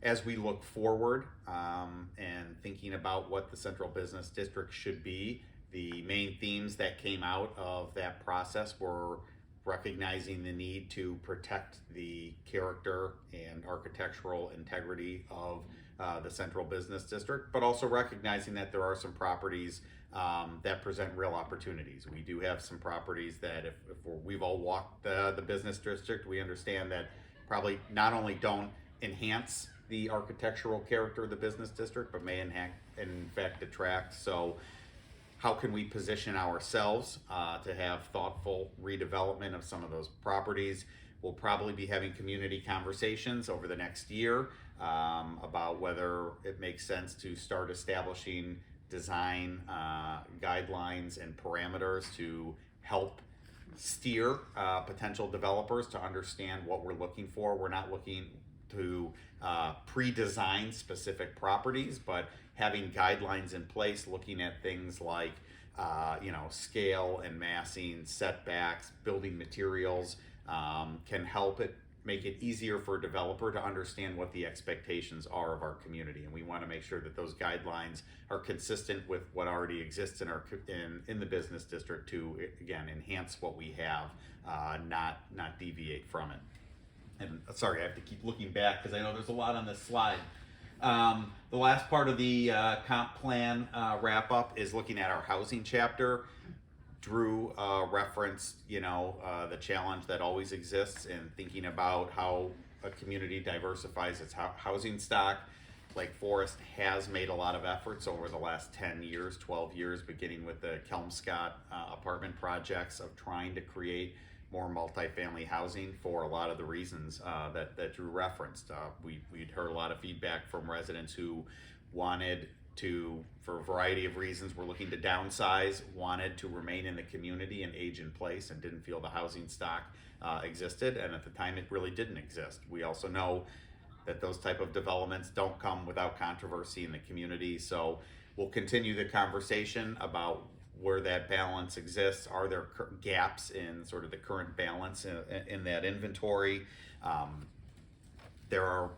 As we look forward and thinking about what the Central Business District should be, the main themes that came out of that process were recognizing the need to protect the character and architectural integrity of the central business district, but also recognizing that there are some properties that present real opportunities. We do have some properties that we've all walked the business district, we understand that probably not only don't enhance the architectural character of the business district, but may in fact detract. So how can we position ourselves to have thoughtful redevelopment of some of those properties? We'll probably be having community conversations over the next year about whether it makes sense to start establishing design guidelines and parameters to help steer potential developers to understand what we're looking for. We're not looking to pre-design specific properties, but having guidelines in place, looking at things like scale and massing, setbacks, building materials, can help make it easier for a developer to understand what the expectations are of our community. And we want to make sure that those guidelines are consistent with what already exists in the business district to, again, enhance what we have, not deviate from it. And sorry, I have to keep looking back because I know there's a lot on this slide. The last part of the comp plan wrap up is looking at our housing chapter. Drew referenced, the challenge that always exists in thinking about how a community diversifies its housing stock. Lake Forest has made a lot of efforts over the last 10 years, 12 years, beginning with the Kelmscott apartment projects of trying to create more multifamily housing for a lot of the reasons that Drew referenced. We'd heard a lot of feedback from residents who wanted to, for a variety of reasons, were looking to downsize, wanted to remain in the community and age in place, and didn't feel the housing stock existed. And at the time, it really didn't exist. We also know that those type of developments don't come without controversy in the community. So we'll continue the conversation about where that balance exists. Are there gaps in sort of the current balance in that inventory? There are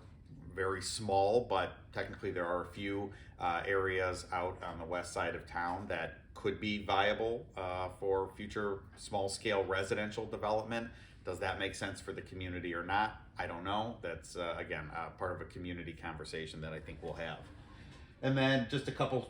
very small, but technically there are a few areas out on the west side of town that could be viable for future small-scale residential development. Does that make sense for the community or not? I don't know. That's, again, part of a community conversation that I think we'll have. And then just a couple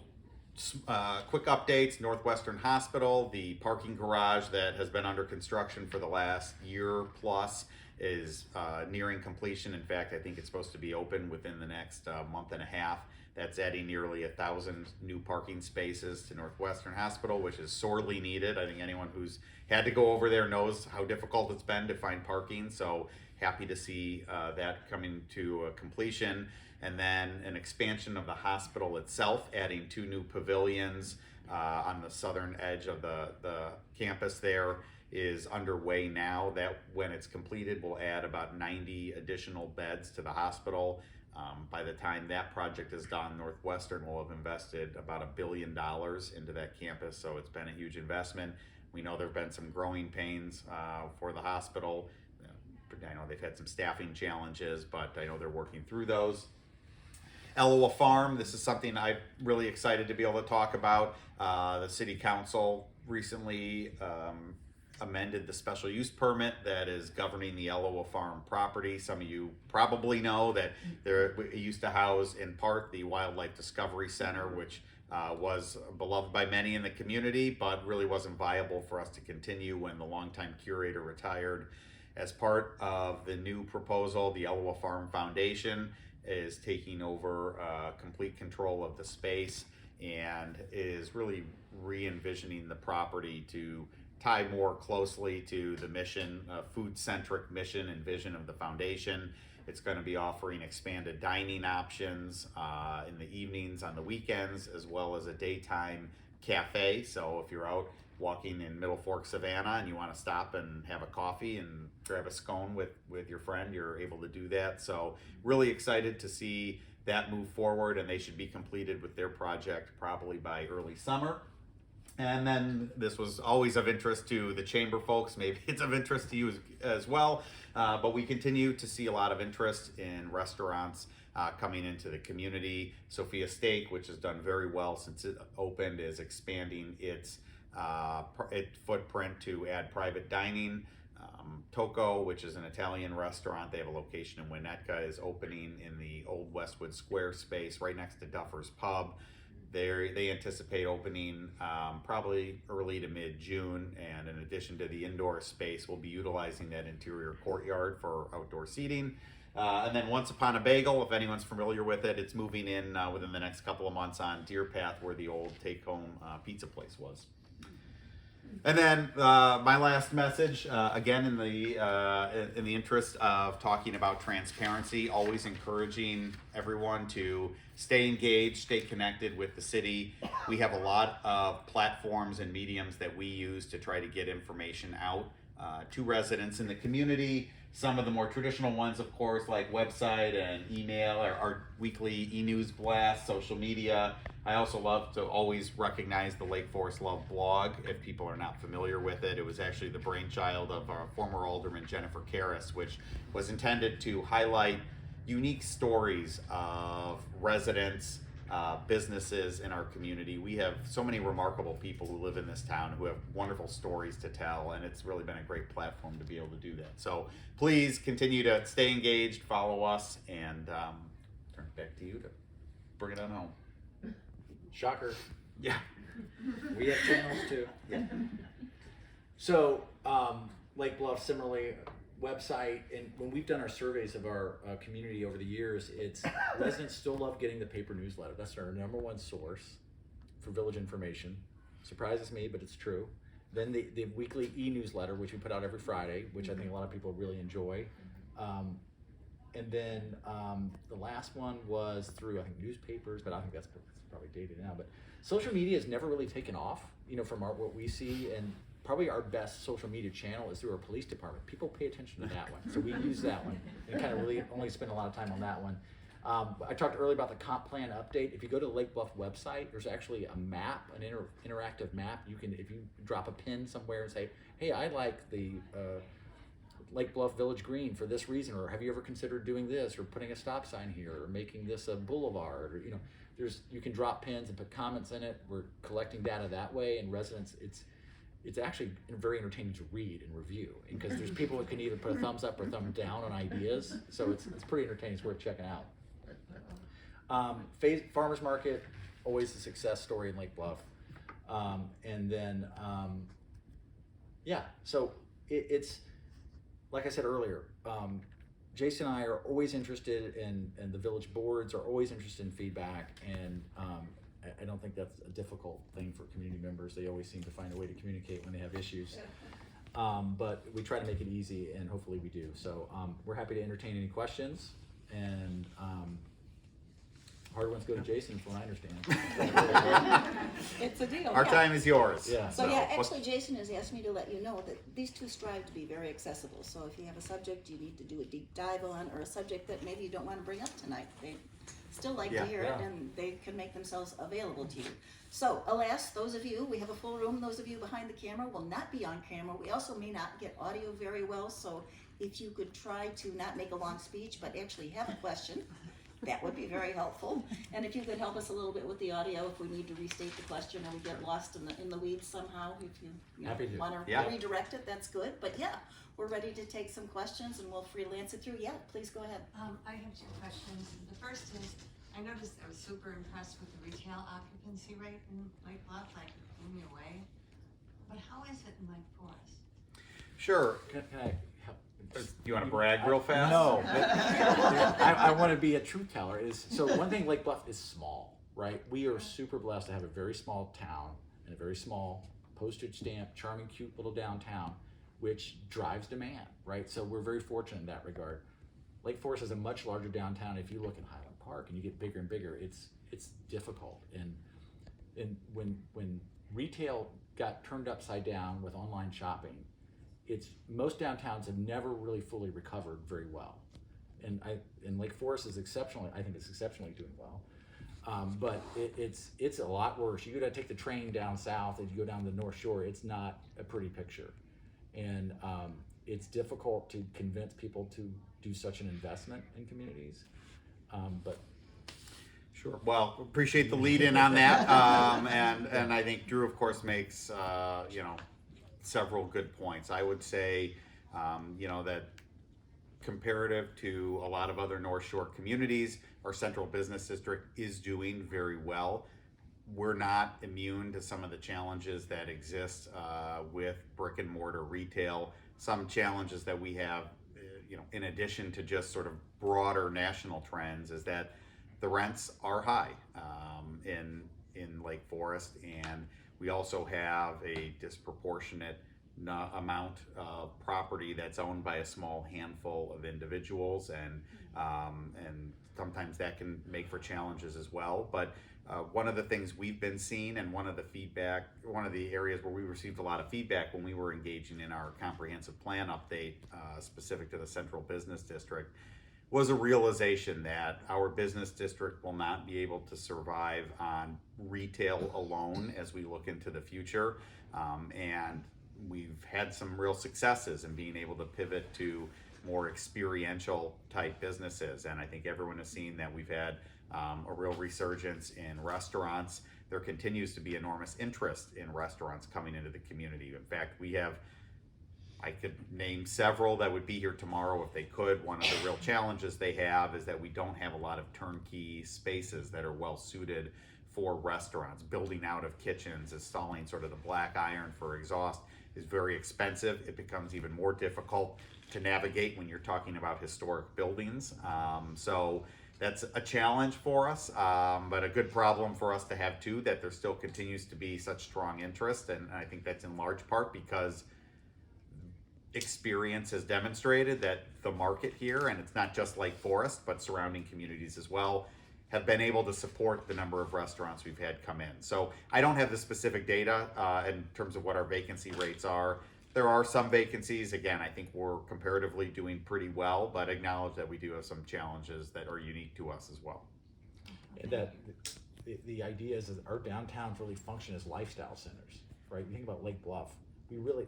quick updates. Northwestern Hospital, the parking garage that has been under construction for the last year plus is nearing completion. In fact, I think it's supposed to be open within the next month and a half. That's adding nearly 1,000 new parking spaces to Northwestern Hospital, which is sorely needed. I think anyone who's had to go over there knows how difficult it's been to find parking. So happy to see that coming to completion. And then an expansion of the hospital itself, adding 2 new pavilions on the southern edge of the campus there is underway now. That, when it's completed, will add about 90 additional beds to the hospital. By the time that project is done, Northwestern will have invested about $1 billion into that campus, so it's been a huge investment. We know there have been some growing pains for the hospital. I know they've had some staffing challenges, but I know they're working through those. Ellowa Farm, this is something I'm really excited to be able to talk about. The city council recently amended the special use permit that is governing the Ellowa Farm property. Some of you probably know that it used to house in part the Wildlife Discovery Center, which was beloved by many in the community, but really wasn't viable for us to continue when the longtime curator retired. As part of the new proposal, the Ellowa Farm Foundation is taking over complete control of the space and is really re-envisioning the property to tie more closely to the mission, food-centric mission and vision of the foundation. It's going to be offering expanded dining options in the evenings, on the weekends, as well as a daytime cafe. So if you're out walking in Middle Fork, Savannah, and you want to stop and have a coffee and grab a scone with your friend, you're able to do that. So really excited to see that move forward, and they should be completed with their project probably by early summer. And then this was always of interest to the chamber folks. Maybe it's of interest to you as well. But we continue to see a lot of interest in restaurants coming into the community. Sophia Steak, which has done very well since it opened, is expanding its footprint to add private dining Toco, which is an Italian restaurant. They have a location in Winnetka, is opening in the old Westwood Square space right next to Duffer's Pub. They anticipate opening probably early to mid-June, and in addition to the indoor space, we'll be utilizing that interior courtyard for outdoor seating. And then Once Upon a Bagel, if anyone's familiar with it, it's moving in within the next couple of months on Deer Path, where the old take-home pizza place was. And then my last message, again, in the interest of talking about transparency, always encouraging everyone to stay engaged, stay connected with the city. We have a lot of platforms and mediums that we use to try to get information out to residents in the community. Some of the more traditional ones, of course, like website and email, our weekly e-news blast, social media. I also love to always recognize the Lake Forest Love blog. If people are not familiar with it, it was actually the brainchild of our former alderman Jennifer Karras, which was intended to highlight unique stories of residents, businesses in our community. We have so many remarkable people who live in this town who have wonderful stories to tell, and it's really been a great platform to be able to do that. So please continue to stay engaged, follow us, and turn it back to you to bring it on home. Shocker. Yeah. We have channels too. Yeah. So, Lake Bluff, similarly, website, and when we've done our surveys of our community over the years, it's residents still love getting the paper newsletter. That's our number one source for village information. Surprises me, but it's true. Then the weekly e-newsletter, which we put out every Friday, which I think a lot of people really enjoy. And then the last one was through, I think, newspapers, but I think that's probably dated now. But social media has never really taken off, from what we see, and probably our best social media channel is through our police department. People pay attention to that one, so we use that one and kind of really only spend a lot of time on that one. I talked earlier about the comp plan update. If you go to the Lake Bluff website, there's actually a map, an interactive map. You can, if you drop a pin somewhere and say, hey, I like the Lake Bluff Village Green for this reason, or have you ever considered doing this, or putting a stop sign here, or making this a boulevard, or you can drop pins and put comments in it. We're collecting data that way, and residents, it's actually very entertaining to read and review, because there's people who can either put a thumbs up or thumbs down on ideas, so it's pretty entertaining. It's worth checking out. Farmers Market, always a success story in Lake Bluff, and then so it's like I said earlier, Jason and I are always interested in, and the village boards are always interested in feedback, and I don't think that's a difficult thing for community members. They always seem to find a way to communicate when they have issues. But we try to make it easy, and hopefully we do. So we're happy to entertain any questions, and hard ones go to Jason from what I understand. It's a deal. Our time is yours. Yeah. So actually Jason has asked me to let you know that these two strive to be very accessible. So if you have a subject you need to do a deep dive on, or a subject that maybe you don't want to bring up tonight, they still like to hear it, and they can make themselves available to you. So alas, those of you, we have a full room, those of you behind the camera will not be on camera. We also may not get audio very well, so if you could try to not make a long speech, but actually have a question, that would be very helpful. And if you could help us a little bit with the audio, if we need to restate the question or we get lost in the weeds somehow, if you want to redirect it, that's good. But we're ready to take some questions, and we'll freelance it through. Please go ahead. I have two questions. The first is, I noticed I was super impressed with the retail occupancy rate in Lake Bluff, like it blew me away. But how is it in Lake Forest? Sure. Can I help? You want to brag real fast? No, but I want to be a truth teller. So one thing, Lake Bluff is small, right? We are super blessed to have a very small town and a very small postage stamp, charming, cute little downtown, which drives demand, right? So we're very fortunate in that regard. Lake Forest is a much larger downtown. If you look in Highland Park and you get bigger and bigger, it's difficult. And when retail got turned upside down with online shopping, most downtowns have never really fully recovered very well, and Lake Forest is exceptionally doing well, but it's a lot worse. You got to take the train down south, and you go down the North Shore. It's not a pretty picture, and it's difficult to convince people to do such an investment in communities, but. Sure. Well, appreciate the lead in on that, and I think Drew, of course, makes several good points. I would say That comparative to a lot of other North Shore communities, our central business district is doing very well. We're not immune to some of the challenges that exist with brick and mortar retail. Some challenges that we have, in addition to just sort of broader national trends, is that the rents are high in Lake Forest, and we also have a disproportionate amount of property that's owned by a small handful of individuals, and sometimes that can make for challenges as well. But one of the things we've been seeing, and one of the areas where we received a lot of feedback when we were engaging in our comprehensive plan update specific to the central business district, was a realization that our business district will not be able to survive on retail alone as we look into the future. And we've had some real successes in being able to pivot to more experiential type businesses. And I think everyone has seen that we've had a real resurgence in restaurants. There continues to be enormous interest in restaurants coming into the community. In fact, I could name several that would be here tomorrow if they could. One of the real challenges they have is that we don't have a lot of turnkey spaces that are well suited for restaurants. Building out of kitchens, installing sort of the black iron for exhaust is very expensive. It becomes even more difficult to navigate when you're talking about historic buildings. So that's a challenge for us, but a good problem for us to have too, that there still continues to be such strong interest. And I think that's in large part because experience has demonstrated that the market here, and it's not just Lake Forest, but surrounding communities as well, have been able to support the number of restaurants we've had come in. So I don't have the specific data in terms of what our vacancy rates are. There are some vacancies. Again, I think we're comparatively doing pretty well, but acknowledge that we do have some challenges that are unique to us as well. And that the idea is that our downtowns really function as lifestyle centers, right? You think about Lake Bluff,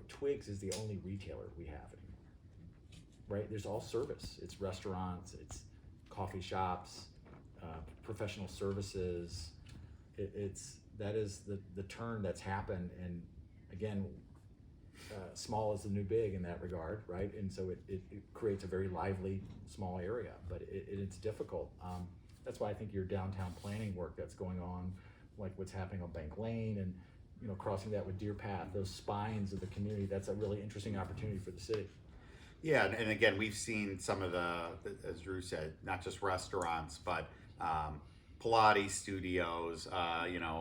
Twigs is the only retailer we have anymore, right? There's all service. It's restaurants, it's coffee shops, professional services. That is the turn that's happened, and again, small is the new big in that regard, right? And so it creates a very lively small area, but it's difficult. That's why I think your downtown planning work that's going on, like what's happening on Bank Lane and crossing that with Deer Path, those spines of the community, that's a really interesting opportunity for the city. Yeah, and again, we've seen some of as Drew said, not just restaurants, but Pilates studios,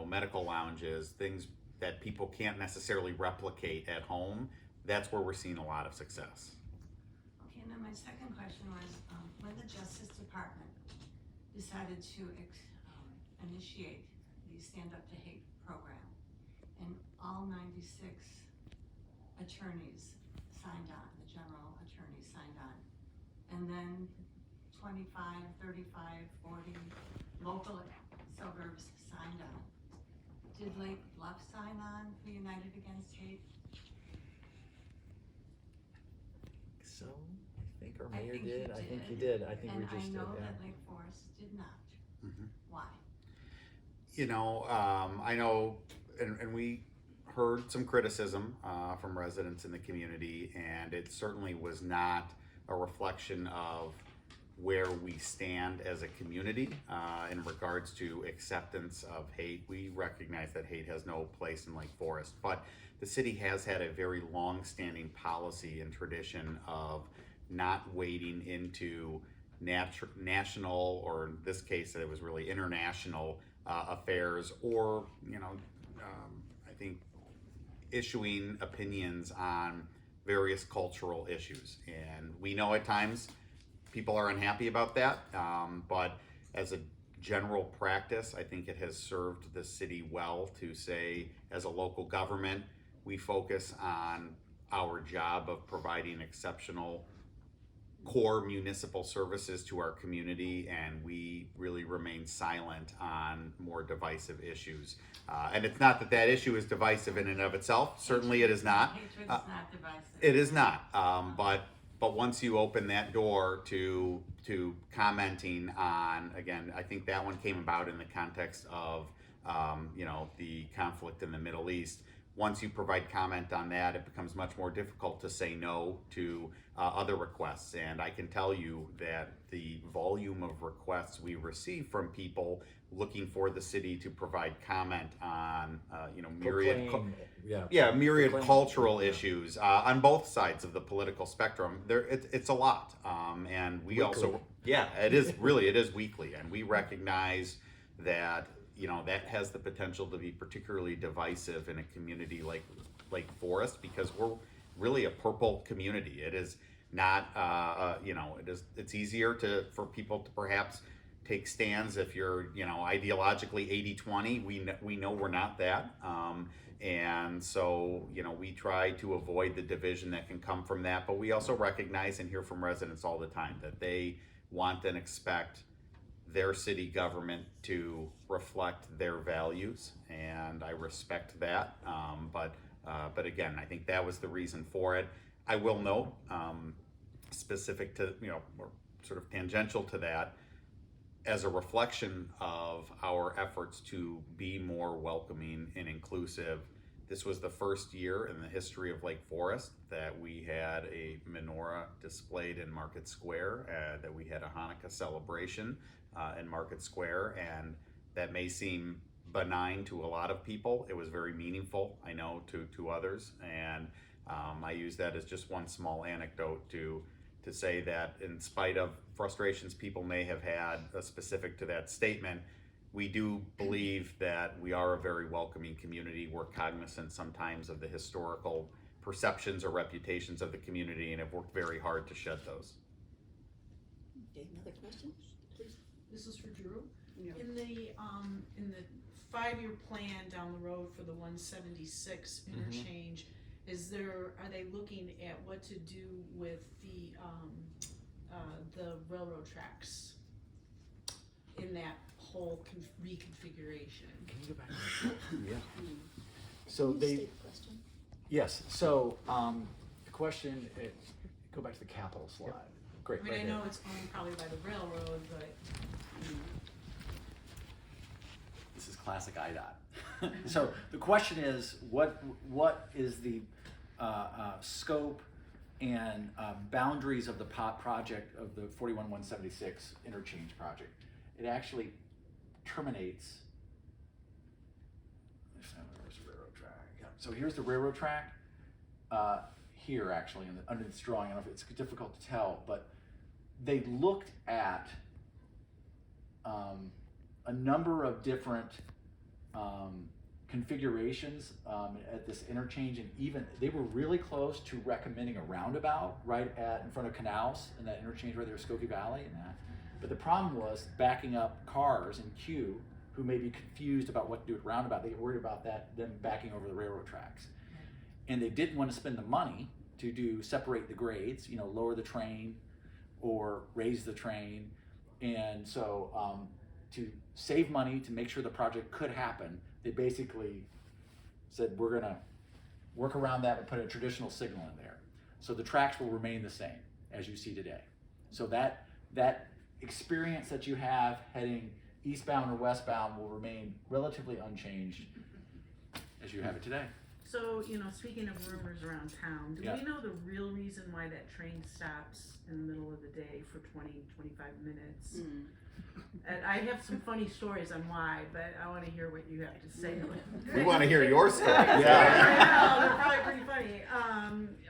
medical lounges, things that people can't necessarily replicate at home. That's where we're seeing a lot of success. Okay, and then my second question was, when the Justice Department decided to initiate the Stand Up to Hate program, and all 96 attorneys signed on, the general attorneys signed on, and then 25, 35, 40 local suburbs signed on. Did Lake Bluff sign on for United Against Hate? So I think our mayor think he did. I think he did. did. I think And we just I know did. that Lake Forest did not. Mm-hmm. Why? I know, and we heard some criticism from residents in the community, and it certainly was not a reflection of where we stand as a community in regards to acceptance of hate. We recognize that hate has no place in Lake Forest, but the city has had a very long-standing policy and tradition of not wading into national, or in this case it was really international affairs, or I think issuing opinions on various cultural issues. And we know at times people are unhappy about that, but as a general practice, I think it has served the city well to say, as a local government, we focus on our job of providing exceptional core municipal services to our community, and we really remain silent on more divisive issues. And it's not that issue is divisive in and of itself. Certainly it is not. Hatred's not divisive. It is not. But once you open that door to commenting on, again, I think that one came about in the context of the conflict in the Middle East. once you provide comment on that, it becomes much more difficult to say no to other requests. And I can tell you that the volume of requests we receive from people looking for the city to provide comment on, myriad Proclaim. cultural issues on both sides of the political spectrum. It's a lot, and we Weekly. also, it is weekly, and we recognize that that has the potential to be particularly divisive in a community like Lake Forest, because we're really a purple community. It is not, it's easier for people to perhaps take stands if you're, ideologically 80-20. We know we're not that. And so, we try to avoid the division that can come from that, but we also recognize and hear from residents all the time that they want and expect their city government to reflect their values, and I respect that. But again, I think that was the reason for it. I will note, specific to, or sort of tangential to that, as a reflection of our efforts to be more welcoming and inclusive, this was the first year in the history of Lake Forest that we had a menorah displayed in Market Square, that we had a Hanukkah celebration in Market Square, and that may seem benign to a lot of people. It was very meaningful, I know, to others, and I use that as just one small anecdote to say that in spite of frustrations people may have had specific to that statement, we do believe that we are a very welcoming community. We're cognizant sometimes of the historical perceptions or reputations of the community, and have worked very hard to shed those. Okay, another question, please? This is for Drew. Yeah. In the 5-year plan down the road for the 176 interchange, are they looking at what to do with the railroad tracks in that whole reconfiguration? Can you go back? Yeah. So Can you they, state the question? yes. So the question, go back to the capital slide. Great. I mean, right I there. know it's owned probably by the railroad, but This is classic IDOT. So the question is, what is the scope and boundaries of the project of the 41176 interchange project? It actually terminates. Where's the railroad track? Yeah. So here's the railroad track. Here, actually, under this drawing, I don't know if it's difficult to tell, but they looked at a number of different configurations at this interchange, and even they were really close to recommending a roundabout right in front of Canals in that interchange right there, Skokie Valley and that. But the problem was backing up cars in queue who may be confused about what to do with roundabout. They get worried about them backing over the railroad tracks. And they didn't want to spend the money to separate the grades, lower the train or raise the train. And so to save money, to make sure the project could happen, they basically said, we're gonna work around that and put a traditional signal in there. So the tracks will remain the same as you see today. So that experience that you have heading eastbound or westbound will remain relatively unchanged as you have it today. so, speaking of rumors around town, do Yeah. we know the real reason why that train stops in the middle of the day for 20-25 minutes? And I have some funny stories on why, but I want to hear what you have to say. We want to hear your story. I know, they're probably pretty funny.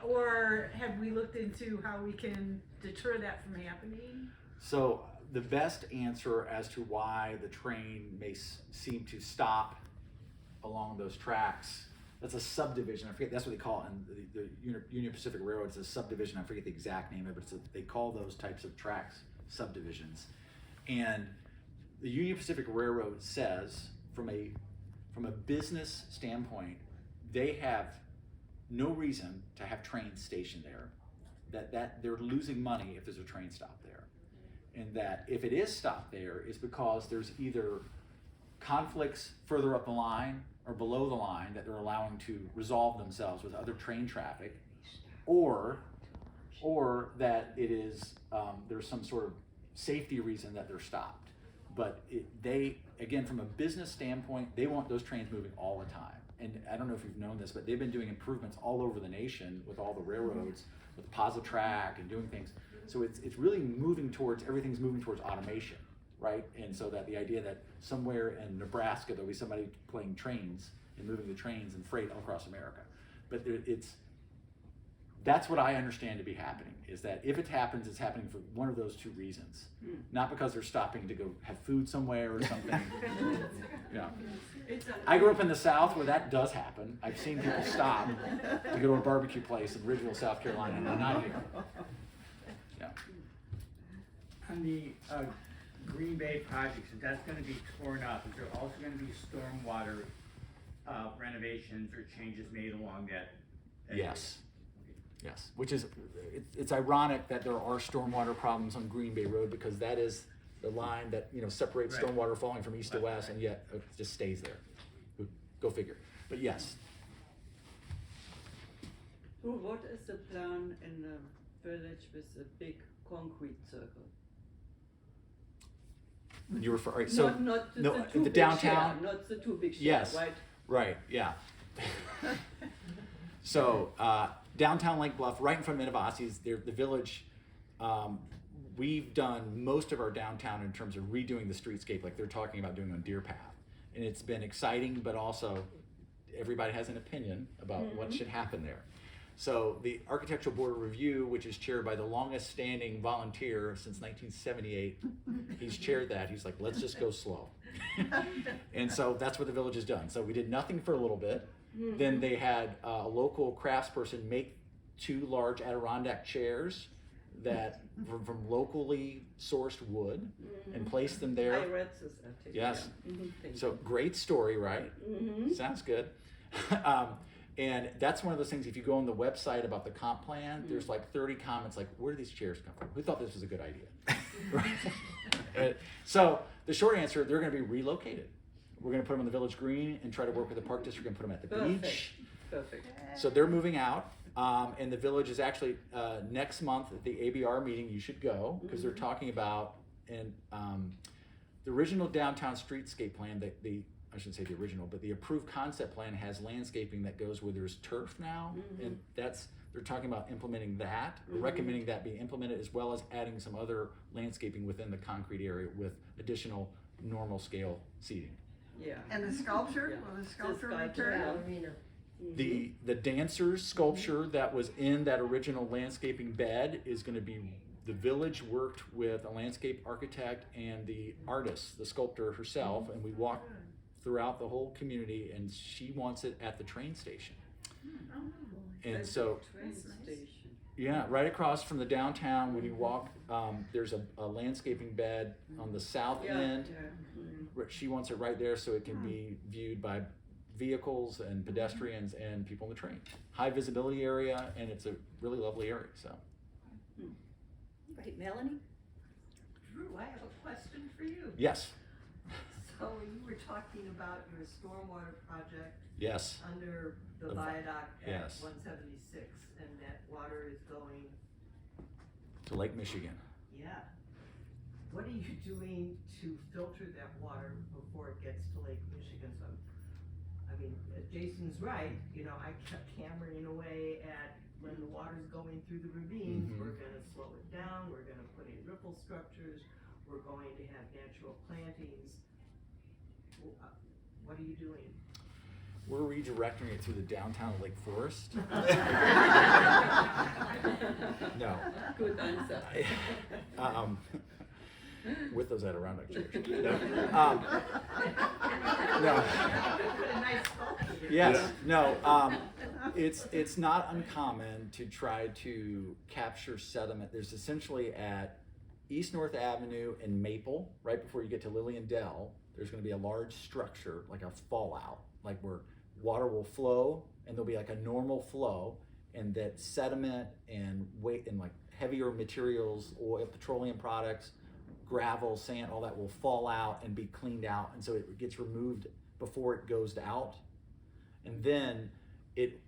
Or have we looked into how we can deter that from happening? So the best answer as to why the train may seem to stop along those tracks, that's a subdivision. I forget, that's what they call it in the Union Pacific Railroad. It's a subdivision. I forget the exact name of it, but they call those types of tracks subdivisions. And the Union Pacific Railroad says, from a business standpoint, they have no reason to have trains stationed there. That they're losing money if there's a train stop there, and that if it is stopped there, it's because there's either conflicts further up the line or below the line that they're allowing to resolve themselves with other train traffic, or that it is there's some sort of safety reason that they're stopped. But they, again, from a business standpoint, they want those trains moving all the time. and I don't know if you've known this, but they've been doing improvements all over the nation with all the railroads, with the Positive Track and doing things. So it's really everything's moving towards automation, right? And so that the idea that somewhere in Nebraska there'll be somebody playing trains and moving the trains and freight all across America. But that's what I understand to be happening, is that if it happens, it's happening for one of those two reasons. Not because they're stopping to go have food somewhere or something. I grew up in the South where that does happen. I've seen people stop to go to a barbecue place in Ridgeville, South Carolina, and they're not here. Yeah. On the Green Bay projects, if that's gonna be torn up, is there also gonna be stormwater renovations or changes made along that? Yes. Yes, which is, it's ironic that there are stormwater problems on Green Bay Road, because that is the line that, separates Right. stormwater falling from east to west, and yet it just stays there. Go figure. But yes, So what is the plan in the village with the big concrete circle? you refer, right, so, not the, no, the the two big downtown- share, not the two big share, Yes. right? right, yeah. So, downtown Lake Bluff, right in front of Minavasi's, the village, we've done most of our downtown in terms of redoing the streetscape like they're talking about doing on Deer Path. And it's been exciting, but also everybody has an opinion about what should happen there. So the Architectural Board of Review, which is chaired by the longest standing volunteer since 1978, he's chaired that. He's like, let's just go slow. And so that's what the village has done. So we did nothing for a little bit. Then they had a local craftsperson make 2 large Adirondack chairs that from locally sourced wood and place them there. I read this article. Yes. Yeah. Thank So you. great story, right? Sounds good. And that's one of those things, if you go on the website about the comp plan, there's like 30 comments like, where do these chairs come from? Who thought this was a good idea? Right? And so the short answer, they're gonna be relocated. We're gonna put them on the village green and try to work with the park district and put them at the Perfect. beach. Perfect. So they're moving out, and the village is actually, next month at the ABR meeting, you should go, because they're talking about, and the original downtown streetscape plan, I shouldn't say the original, but the approved concept plan has landscaping that goes where there's turf now, and they're talking about implementing that, or recommending that be implemented, as well as adding some other landscaping within the concrete area with additional normal scale seating. Yeah. And the sculpture, Yeah. will the sculpture sculpture, return? The dancer's sculpture that was in that original landscaping bed is gonna be, the village worked with a landscape architect and the artist, the sculptor herself, and we walked throughout the whole community, and she wants it at the train station. And so, Train station. yeah, right across from the downtown, when you walk, there's a landscaping bed on the south end. She wants it right there so it can be viewed by vehicles and pedestrians and people on the train. High visibility area, and it's a really lovely area, so. Right, Melanie? Drew, I have a question for you. Yes, So you were talking about your stormwater project yes, under the The viaduct at yes. 176, and that water is going, to Lake Michigan. yeah. What are you doing to filter that water before it gets to Lake Michigan? So, I mean, Jason's right, I kept hammering away at when the water's going through the ravines, Mhm. we're gonna slow it down, we're gonna put in ripple structures, we're going to have natural plantings. What are you doing? We're redirecting it through the downtown Lake Forest. No. Good answer. With those Adirondack chairs. No. No. Put a nice sculpture there. Yes, no, it's not uncommon to try to capture sediment. There's essentially at East North Avenue and Maple, right before you get to Lillian Dell, there's gonna be a large structure, like a fallout, like where water will flow and there'll be like a normal flow, and that sediment and weight and like heavier materials, oil, petroleum products, gravel, sand, all that will fall out and be cleaned out, and so it gets removed before it goes out. And then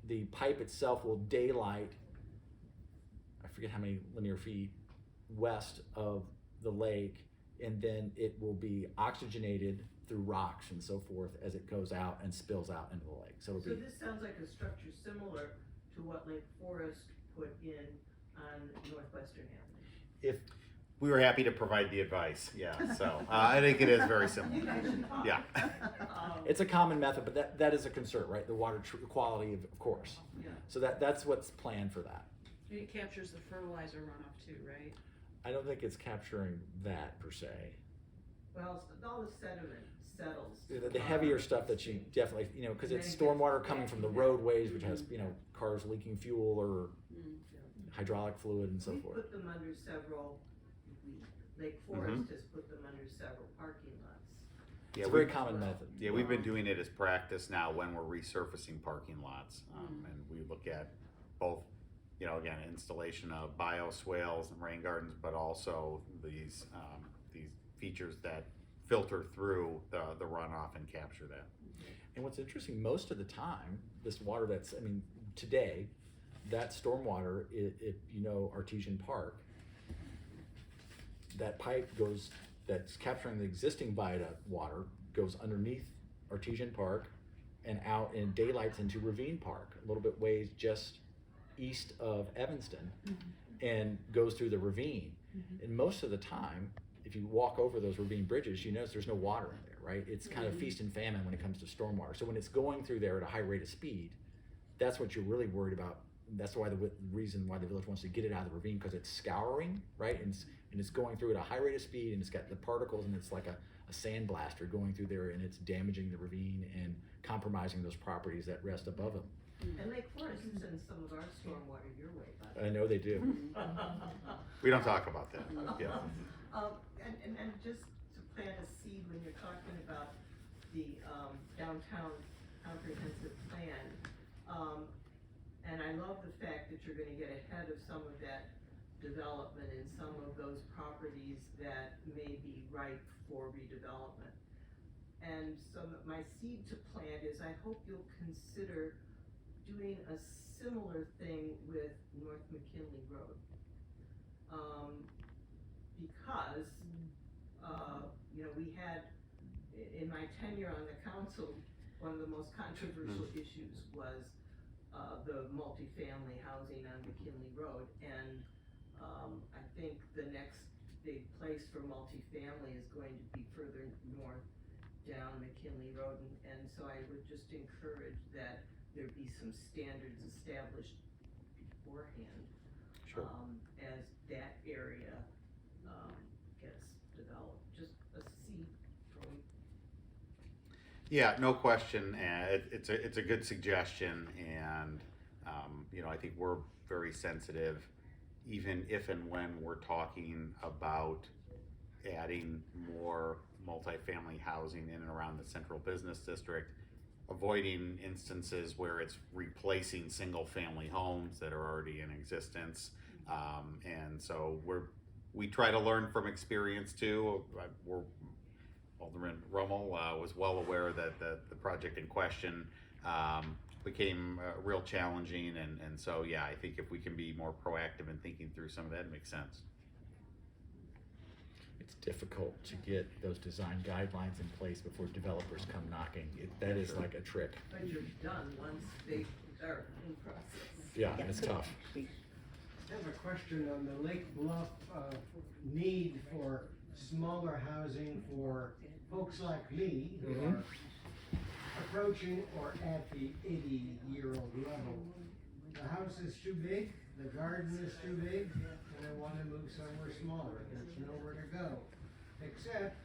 the pipe itself will daylight, I forget how many linear feet west of the lake, and then it will be oxygenated through rocks and so forth as it goes out and spills out into the lake. So it'll So be this sounds like a structure similar to what Lake Forest put in on Northwestern Avenue. if We were happy to provide the advice, yeah, so, I think it is very You similar. guys should talk. Yeah. it's a common method, but that is a concern, right? The water quality, of course. Yeah. So that's what's planned for that. And it captures the fertilizer runoff too, right? I don't think it's capturing that per se. Well, all the sediment settles. The heavier stuff that you definitely, because it's stormwater coming from the roadways, which has, cars leaking fuel or hydraulic fluid and so We forth. put them under several, Lake Forest has put them under several parking lots. Yeah, It's a very we- common method. Yeah, we've been doing it as practice now when we're resurfacing parking lots. And we look at both, again, installation of bioswales and rain gardens, but also these features that filter through the runoff and capture that. And what's interesting, most of the time, this water today, that stormwater, if you know Artesian Park, that pipe that's capturing the existing viaduct water, goes underneath Artesian Park and out and daylights into Ravine Park, a little bit ways just east of Evanston, and goes through the ravine. And most of the time, if you walk over those ravine bridges, you notice there's no water in there, right? It's kind of feast and famine when it comes to stormwater. So when it's going through there at a high rate of speed, that's what you're really worried about. That's why the reason why the village wants to get it out of the ravine, because it's scouring, right? And it's going through at a high rate of speed, and it's got the particles, and it's like a sandblaster going through there, and it's damaging the ravine and compromising those properties that rest above them. And Lake Forest sends some of our stormwater your way, by the way. I know they do. We don't talk about that, yeah. And just to plant a seed when you're talking about the downtown comprehensive plan, and I love the fact that you're gonna get ahead of some of that development in some of those properties that may be ripe for redevelopment. And so my seed to plant is I hope you'll consider doing a similar thing with North McKinley Road. Because, we had, in my tenure on the council, one of the most controversial issues was the multifamily housing on McKinley Road. And I think the next big place for multifamily is going to be further north down McKinley Road. And so I would just encourage that there be some standards established beforehand. Sure. As that area gets developed, just a seed from. Yeah, no question, and it's a good suggestion, and I think we're very sensitive, even if and when we're talking about adding more multifamily housing in and around the central business district, avoiding instances where it's replacing single-family homes that are already in existence, and so we try to learn from experience too. Alderman Rummel was well aware that the project in question became real challenging, and so yeah, I think if we can be more proactive in thinking through some of that, it makes sense. It's difficult to get those design guidelines in place before developers come knocking. That is like a trick. But you're done once they are in process. Yeah, it's tough. I have a question on the Lake Bluff need for smaller housing for folks like me who are approaching or at the 80-year-old level. The house is too big, the garden is too big, and I want to move somewhere smaller. There's nowhere to go. Except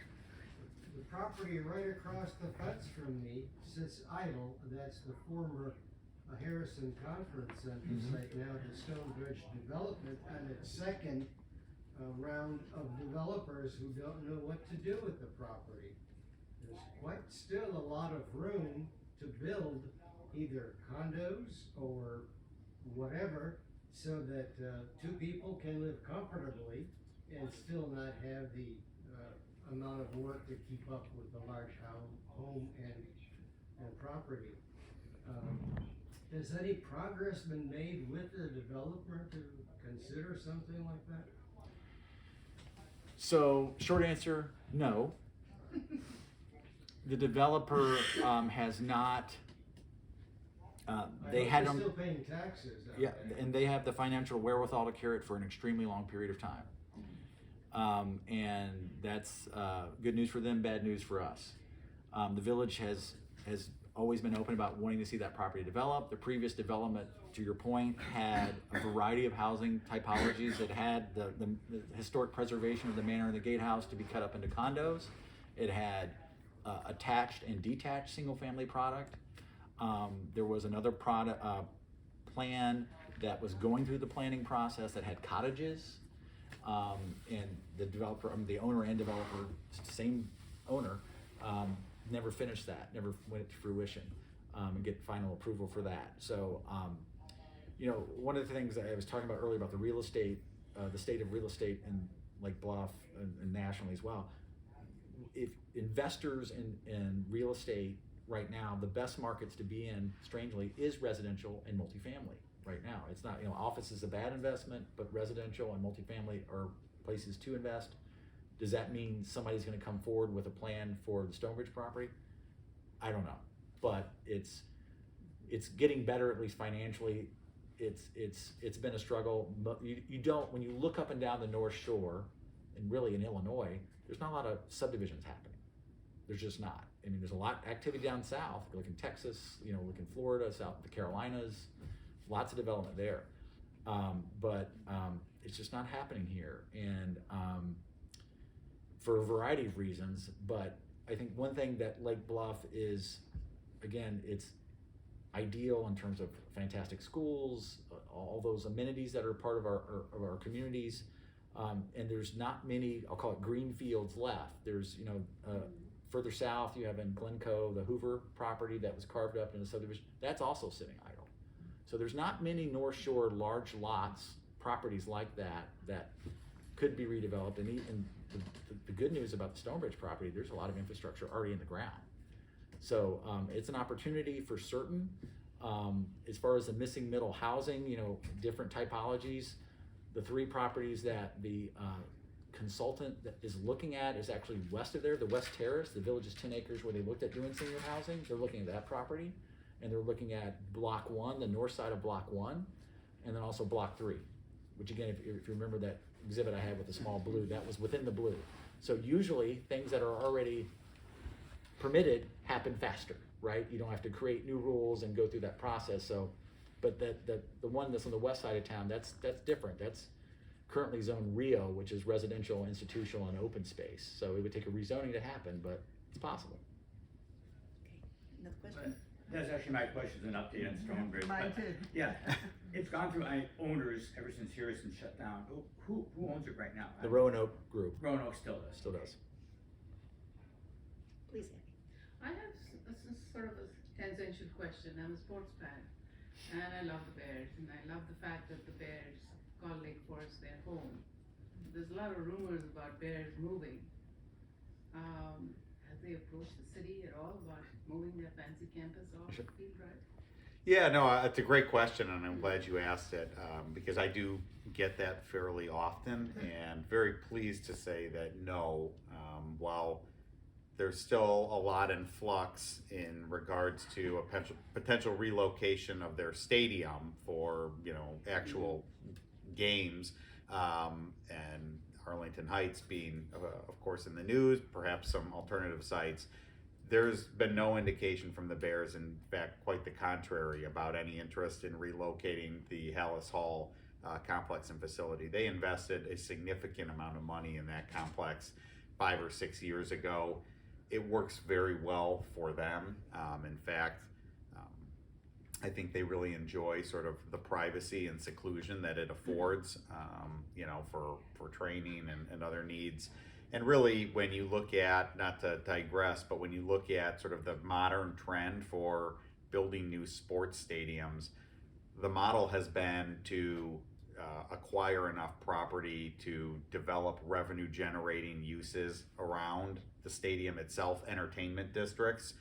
the property right across the fence from me sits idle. That's the former Harrison Conference Center site, now the Stonebridge Development, and its second round of developers who don't know what to do with the property. There's quite still a lot of room to build either condos or whatever, so that two people can live comfortably and still not have the amount of work to keep up with the large home and property. Has any progress been made with the developer to consider something like that? So, short answer, no. The developer has not. They had They're them. still paying taxes. Yeah, and they have the financial wherewithal to carry it for an extremely long period of time. And that's good news for them, bad news for us. The village has always been open about wanting to see that property develop. The previous development, to your point, had a variety of housing typologies. It had the historic preservation of the manor and the gatehouse to be cut up into condos. It had attached and detached single-family product. There was another plan that was going through the planning process that had cottages, and the owner and developer, same owner, never finished that, never went to fruition, and get final approval for that. So, one of the things that I was talking about earlier about the real estate, the state of real estate in Lake Bluff and nationally as well. If investors in real estate right now, the best markets to be in, strangely, is residential and multifamily right now. It's not, office is a bad investment, but residential and multifamily are places to invest. Does that mean somebody's going to come forward with a plan for the Stonebridge property? I don't know, but it's getting better, at least financially. It's been a struggle. You don't, when you look up and down the North Shore, and really in Illinois, there's not a lot of subdivisions happening. There's just not. I mean, there's a lot of activity down south. Look in Texas, look in Florida, south of the Carolinas, lots of development there. But it's just not happening here, and for a variety of reasons. But I think one thing that Lake Bluff is, again, it's ideal in terms of fantastic schools, all those amenities that are part of our communities, and there's not many, I'll call it green fields left. There's, further south, you have in Glencoe, the Hoover property that was carved up in a subdivision. That's also sitting idle. So there's not many North Shore large lots, properties like that could be redeveloped. And the good news about the Stonebridge property, there's a lot of infrastructure already in the ground. So it's an opportunity for certain. As far as the missing middle housing, different typologies, the three properties that the consultant that is looking at is actually west of there, the West Terrace, the village's 10 acres where they looked at doing senior housing. They're looking at that property, and they're looking at Block 1, the north side of Block 1, and then also Block 3, which again, if you remember that exhibit I had with the small blue, that was within the blue. So usually things that are already permitted happen faster, right? You don't have to create new rules and go through that process. So, but the one that's on the west side of town, that's different. That's currently zone Rio, which is residential, institutional, and open space. So it would take a rezoning to happen, but it's possible. Okay, another question? That's actually my question, is an update on Stonebridge. Mine but, too. Yeah, it's gone through owners ever since Harrison shut down. Who owns it right now? The Roanoke Group Roanoke still does. still does. Please, Annie. I have sort of a tangential question. I'm a sports fan, and I love the Bears, and I love the fact that the Bears call Lake Forest their home. There's a lot of rumors about Bears moving. Have they approached the city at all about moving their fancy campus off Sure. Field Drive? Yeah, no, it's a great question, and I'm glad you asked it, because I do get that fairly often, and very pleased to say that no, while there's still a lot in flux in regards to a potential relocation of their stadium for, actual games, and Arlington Heights being, of course, in the news, perhaps some alternative sites. There's been no indication from the Bears, in fact, quite the contrary, about any interest in relocating the Hallis Hall complex and facility. They invested a significant amount of money in that complex 5 or 6 years ago. It works very well for them. In fact, I think they really enjoy sort of the privacy and seclusion that it affords, for training and other needs. And really, when you look at, not to digress, but when you look at sort of the modern trend for building new sports stadiums, the model has been to acquire enough property to develop revenue generating uses around the stadium itself, entertainment districts,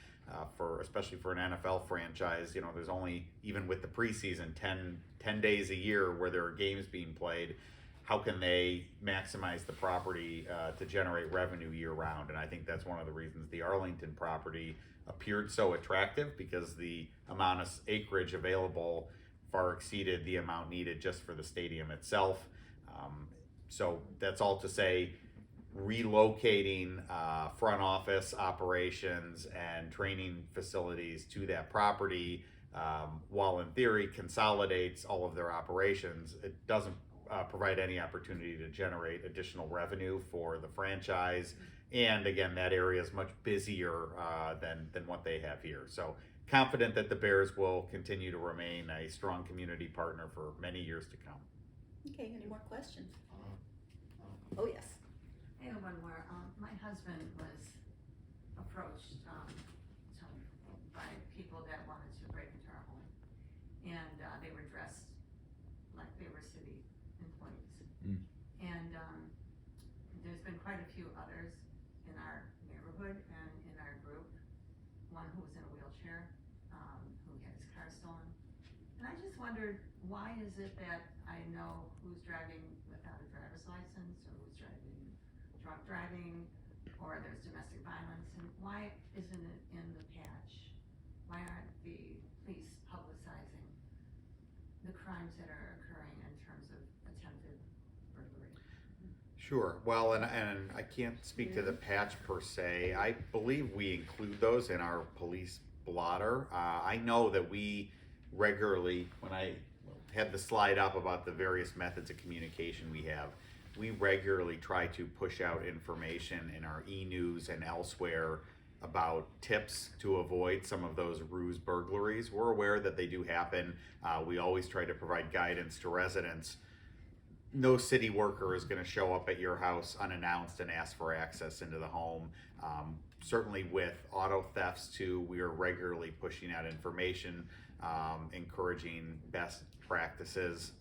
especially for an NFL franchise. There's only, even with the preseason, 10 days a year where there are games being played. how can they maximize the property to generate revenue year round? And I think that's one of the reasons the Arlington property appeared so attractive, because the amount of acreage available far exceeded the amount needed just for the stadium itself. So that's all to say, relocating front office operations and training facilities to that property, while in theory consolidates all of their operations, it doesn't provide any opportunity to generate additional revenue for the franchise. And again, that area is much busier than what they have here. So confident that the Bears will continue to remain a strong community partner for many years to come. Okay, any more questions? Oh, yes. I have one more. My husband was approached by people that wanted to break into our home, and they were dressed like they were city employees. And there's been quite a few others in our neighborhood and in our group. One who was in a wheelchair, who had his car stolen. And I just wondered, why is it that I know who's driving without a driver's license, or who's drunk driving, or there's domestic violence, and why isn't it in the patch? Why aren't the police publicizing the crimes that are occurring in terms of attempted burglary? Sure. Well, and I can't speak to the patch per se. I believe we include those in our police blotter. I know that we regularly, when I had the slide up about the various methods of communication we have, we regularly try to push out information in our e-news and elsewhere about tips to avoid some of those ruse burglaries. We're aware that they do happen. We always try to provide guidance to residents. No city worker is going to show up at your house unannounced and ask for access into the home. Certainly with auto thefts too, we are regularly pushing out information, encouraging best practices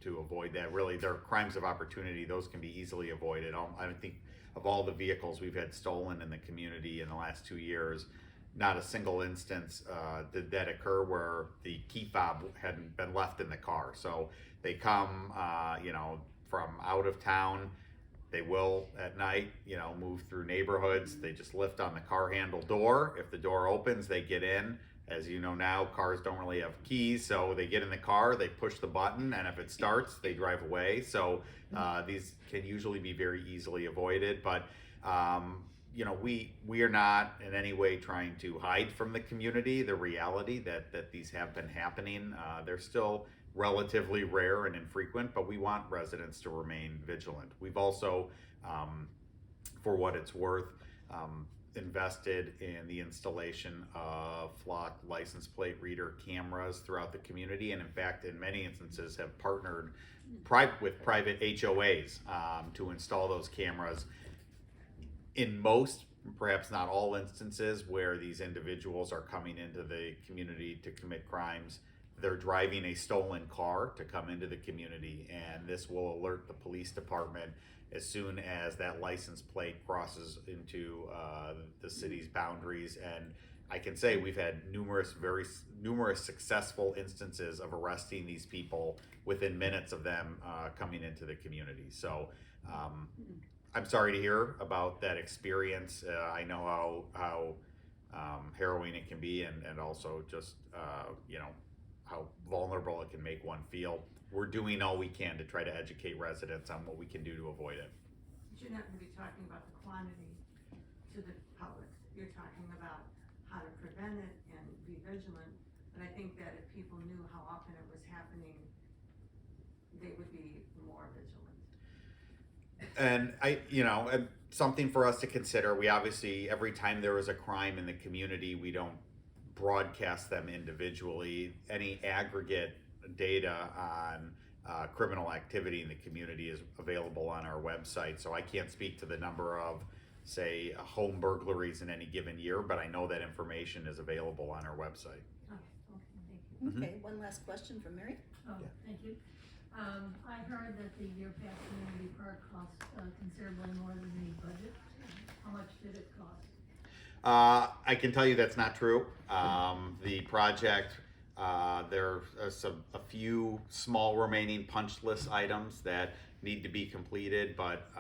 to avoid that. Really, they're crimes of opportunity. Those can be easily avoided. I think of all the vehicles we've had stolen in the community in the last 2 years, not a single instance did that occur where the key fob hadn't been left in the car. So they come, from out of town. They will at night, move through neighborhoods. They just lift on the car handle door. If the door opens, they get in. As you know now, cars don't really have keys, so they get in the car, they push the button, and if it starts, they drive away. So these can usually be very easily avoided. But we are not in any way trying to hide from the community the reality that these have been happening. They're still relatively rare and infrequent, but we want residents to remain vigilant. We've also, for what it's worth, invested in the installation of flock license plate reader cameras throughout the community, and in fact, in many instances, have partnered with private HOAs to install those cameras. In most, perhaps not all instances, where these individuals are coming into the community to commit crimes, they're driving a stolen car to come into the community, and this will alert the police department as soon as that license plate crosses into the city's boundaries. And I can say we've had numerous successful instances of arresting these people within minutes of them coming into the community. So I'm sorry to hear about that experience. I know how harrowing it can be, and also just how vulnerable it can make one feel. We're doing all we can to try to educate residents on what we can do to avoid it. But you're not going to be talking about the quantity to the public. You're talking about how to prevent it and be vigilant. But I think that if people knew how often it was happening, they would be more vigilant. And something for us to consider. We obviously, every time there is a crime in the community, we don't broadcast them individually. Any aggregate data on criminal activity in the community is available on our website. So I can't speak to the number of, say, home burglaries in any given year, but I know that information is available on our website. Okay, thank you. Okay, one last question from Mary. Oh, thank you. I heard that the Year Pass Community Park cost considerably more than the budget. How much did it cost? I can tell you that's not true. The project, there are a few small remaining punch list items that need to be completed, but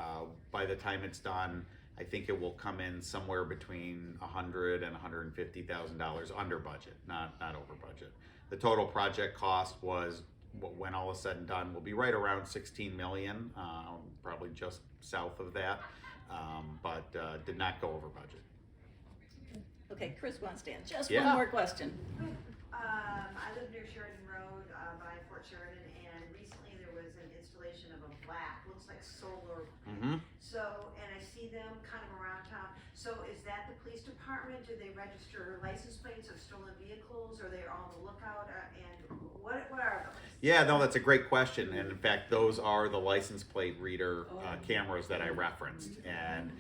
by the time it's done, I think it will come in somewhere between $100,000 and $150,000 under budget, not over budget. The total project cost was, when all is said and done, will be right around 16 million, probably just south of that, but did not go over budget. Okay, Chris wants to answer. Just Yeah. one more question. I live near Sheridan Road, by Fort Sheridan, and recently there was an installation of a black, looks like solar. Mm-hmm. So, and I see them kind of around town. So is that the police department? Do they register license plates of stolen vehicles? Are they on the lookout? And what are those? Yeah, no, that's a great question. And in fact, those are the license plate reader cameras that I referenced. And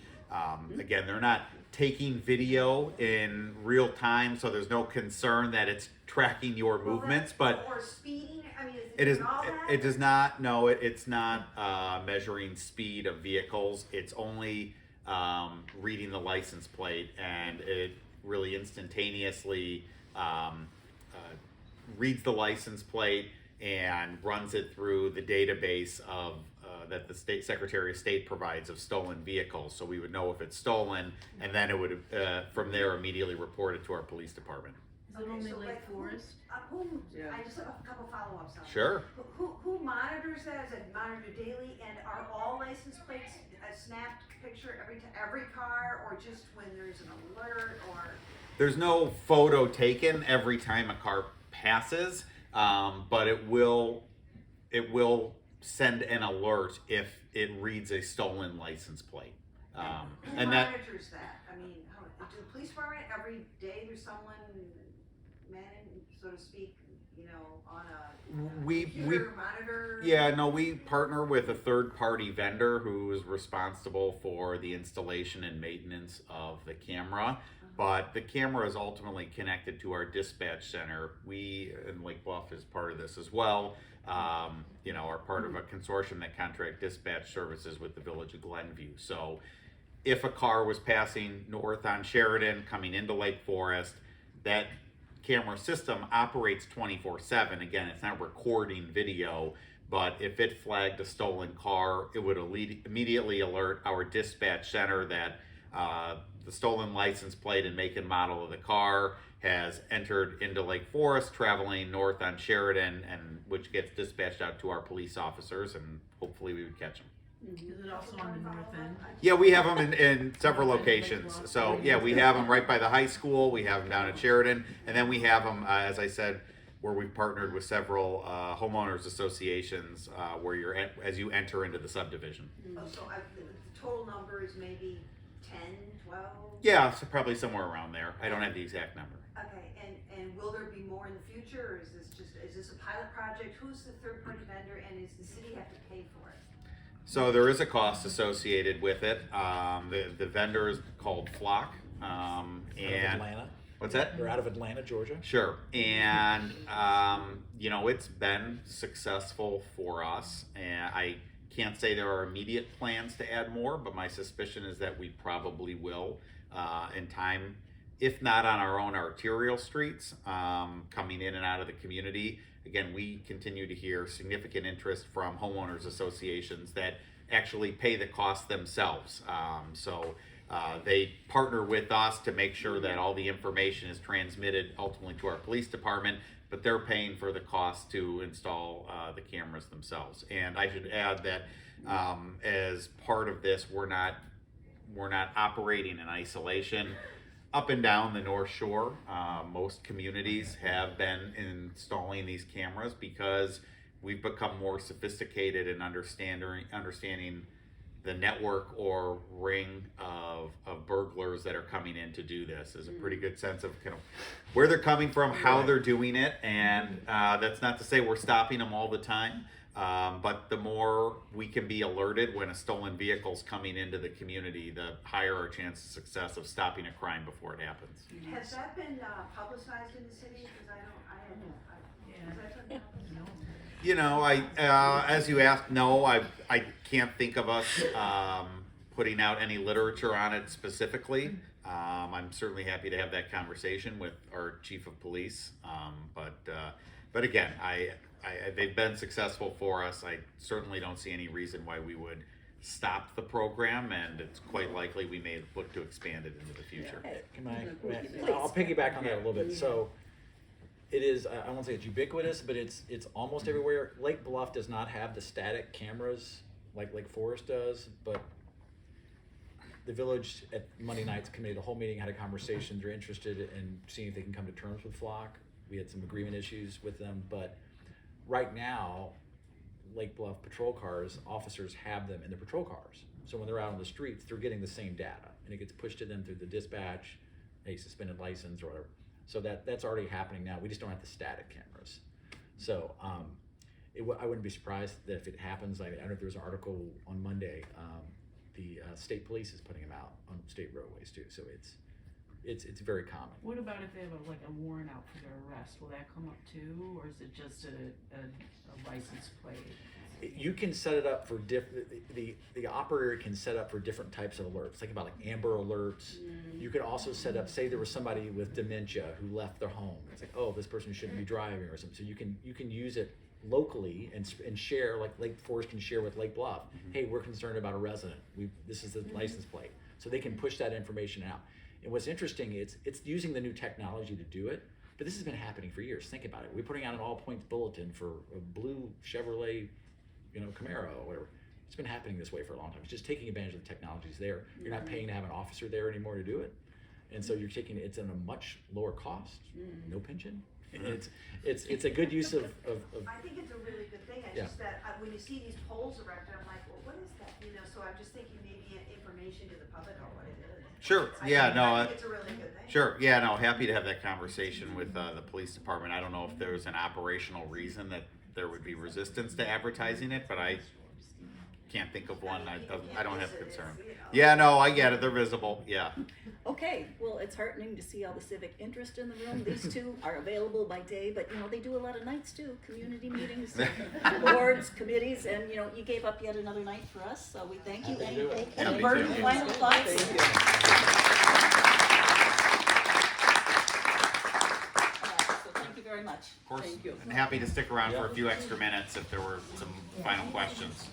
again, they're not taking video in real time, so there's no concern that it's tracking your movements, but or speeding. I mean, it is. all that? It does not. No, it's not measuring speed of vehicles. It's only reading the license plate, and it really instantaneously reads the license plate and runs it through the database of that the State Secretary of State provides of stolen vehicles. So we would know if it's stolen, and then it would from there immediately report it to our police department. Is it only Lake Forest? I just have a couple follow-ups on that. Sure. Who monitors that? Is it monitored daily? And are all license plates a snapped picture every car, or just when there's an alert, or? There's no photo taken every time a car passes, but it will send an alert if it reads a stolen license plate. Who and monitors that? I mean, do the police department every day there's someone manning, so to speak, on a computer monitor? Yeah, no, we partner with a third-party vendor who is responsible for the installation and maintenance of the camera. But the camera is ultimately connected to our dispatch center. We, and Lake Bluff is part of this as well, are part of a consortium that contract dispatch services with the village of Glenview. So if a car was passing north on Sheridan, coming into Lake Forest, that camera system operates 24/7. Again, it's not recording video, but if it flagged a stolen car, it would immediately alert our dispatch center that the stolen license plate and make and model of the car has entered into Lake Forest, traveling north on Sheridan, and which gets dispatched out to our police officers, and hopefully we would catch them. Is it also on the north end? Yeah, we have them in several locations. So yeah, we have them right by the high school. We have them down at Sheridan, and then we have them, as I said, where we've partnered with several homeowners associations where as you enter into the subdivision. Oh, so the total number is maybe 10, 12? Yeah, so probably somewhere around there. I don't have the exact number. Okay, and will there be more in the future, or is this a pilot project? Who's the third party vendor, and does the city have to pay for it? So there is a cost associated with it. The vendor is called Flock. And Atlanta. What's that? They're out of Atlanta, Georgia. Sure. And, it's been successful for us. And I can't say there are immediate plans to add more, but my suspicion is that we probably will in time, if not on our own arterial streets, coming in and out of the community. Again, we continue to hear significant interest from homeowners associations that actually pay the cost themselves. So they partner with us to make sure that all the information is transmitted ultimately to our police department, but they're paying for the cost to install the cameras themselves. And I should add that as part of this, we're not operating in isolation. Up and down the North Shore, most communities have been installing these cameras because we've become more sophisticated in understanding the network or ring of burglars that are coming in to do this. There's a pretty good sense of kind of where they're coming from, how they're doing it, and that's not to say we're stopping them all the time. But the more we can be alerted when a stolen vehicle's coming into the community, the higher our chance of success of stopping a crime before it happens. Has that been publicized in the city? Because I haven't. Has that been publicized? As you asked, no, I can't think of us putting out any literature on it specifically. I'm certainly happy to have that conversation with our chief of police. But again, they've been successful for us. I certainly don't see any reason why we would stop the program, and it's quite likely we may look to expand it into the future. I'll piggyback on that a little bit. So it is, I won't say it's ubiquitous, but it's almost everywhere. Lake Bluff does not have the static cameras like Lake Forest does, but the village at Monday night's committee, the whole meeting had a conversation. They're interested in seeing if they can come to terms with Flock. We had some agreement issues with them, but right now, Lake Bluff patrol cars, officers have them in the patrol cars. So when they're out on the streets, they're getting the same data, and it gets pushed to them through the dispatch, a suspended license or whatever. So that's already happening now. We just don't have the static cameras. So I wouldn't be surprised that if it happens. I don't know if there was an article on Monday. The state police is putting them out on state roadways too. So it's very common. What about if they have a warrant out for their arrest? Will that come up too, or is it just a license plate? You can set it up for the operator can set up for different types of alerts. Think about like Amber Alerts. You could also set up, say there was somebody with dementia who left their home. It's like, oh, this person shouldn't be driving or something. So you can use it locally and share, like Lake Forest can share with Lake Bluff. Hey, we're concerned about a resident. This is the license plate. So they can push that information out. And what's interesting, it's using the new technology to do it, but this has been happening for years. Think about it. We're putting out an all points bulletin for a blue Chevrolet, Camaro or whatever. It's been happening this way for a long time. It's just taking advantage of the technologies there. You're not paying to have an officer there anymore to do it. And so you're taking it's at a much lower cost, no pension. It's a good use of I think it's a really good thing. It's just that when you see these poles erected, I'm like, well, what is that? So I'm just thinking maybe information to the public on what it is. Sure. I think it's a really good thing. Sure. Yeah. No. Happy to have that conversation with the police department. I don't know if there's an operational reason that there would be resistance to advertising it, but I can't think of one. I don't have concern. Yeah. No. I get it. They're visible. Yeah. Okay, well, it's heartening to see all the civic interest in the room. These two are available by day, but they do a lot of nights too, community meetings, boards, committees, and you gave up yet another night for us, so we thank you. And Burton, final thoughts? Thank you. So thank you very much. Of course. Thank you. And happy to stick around for a few extra minutes if there were some final questions.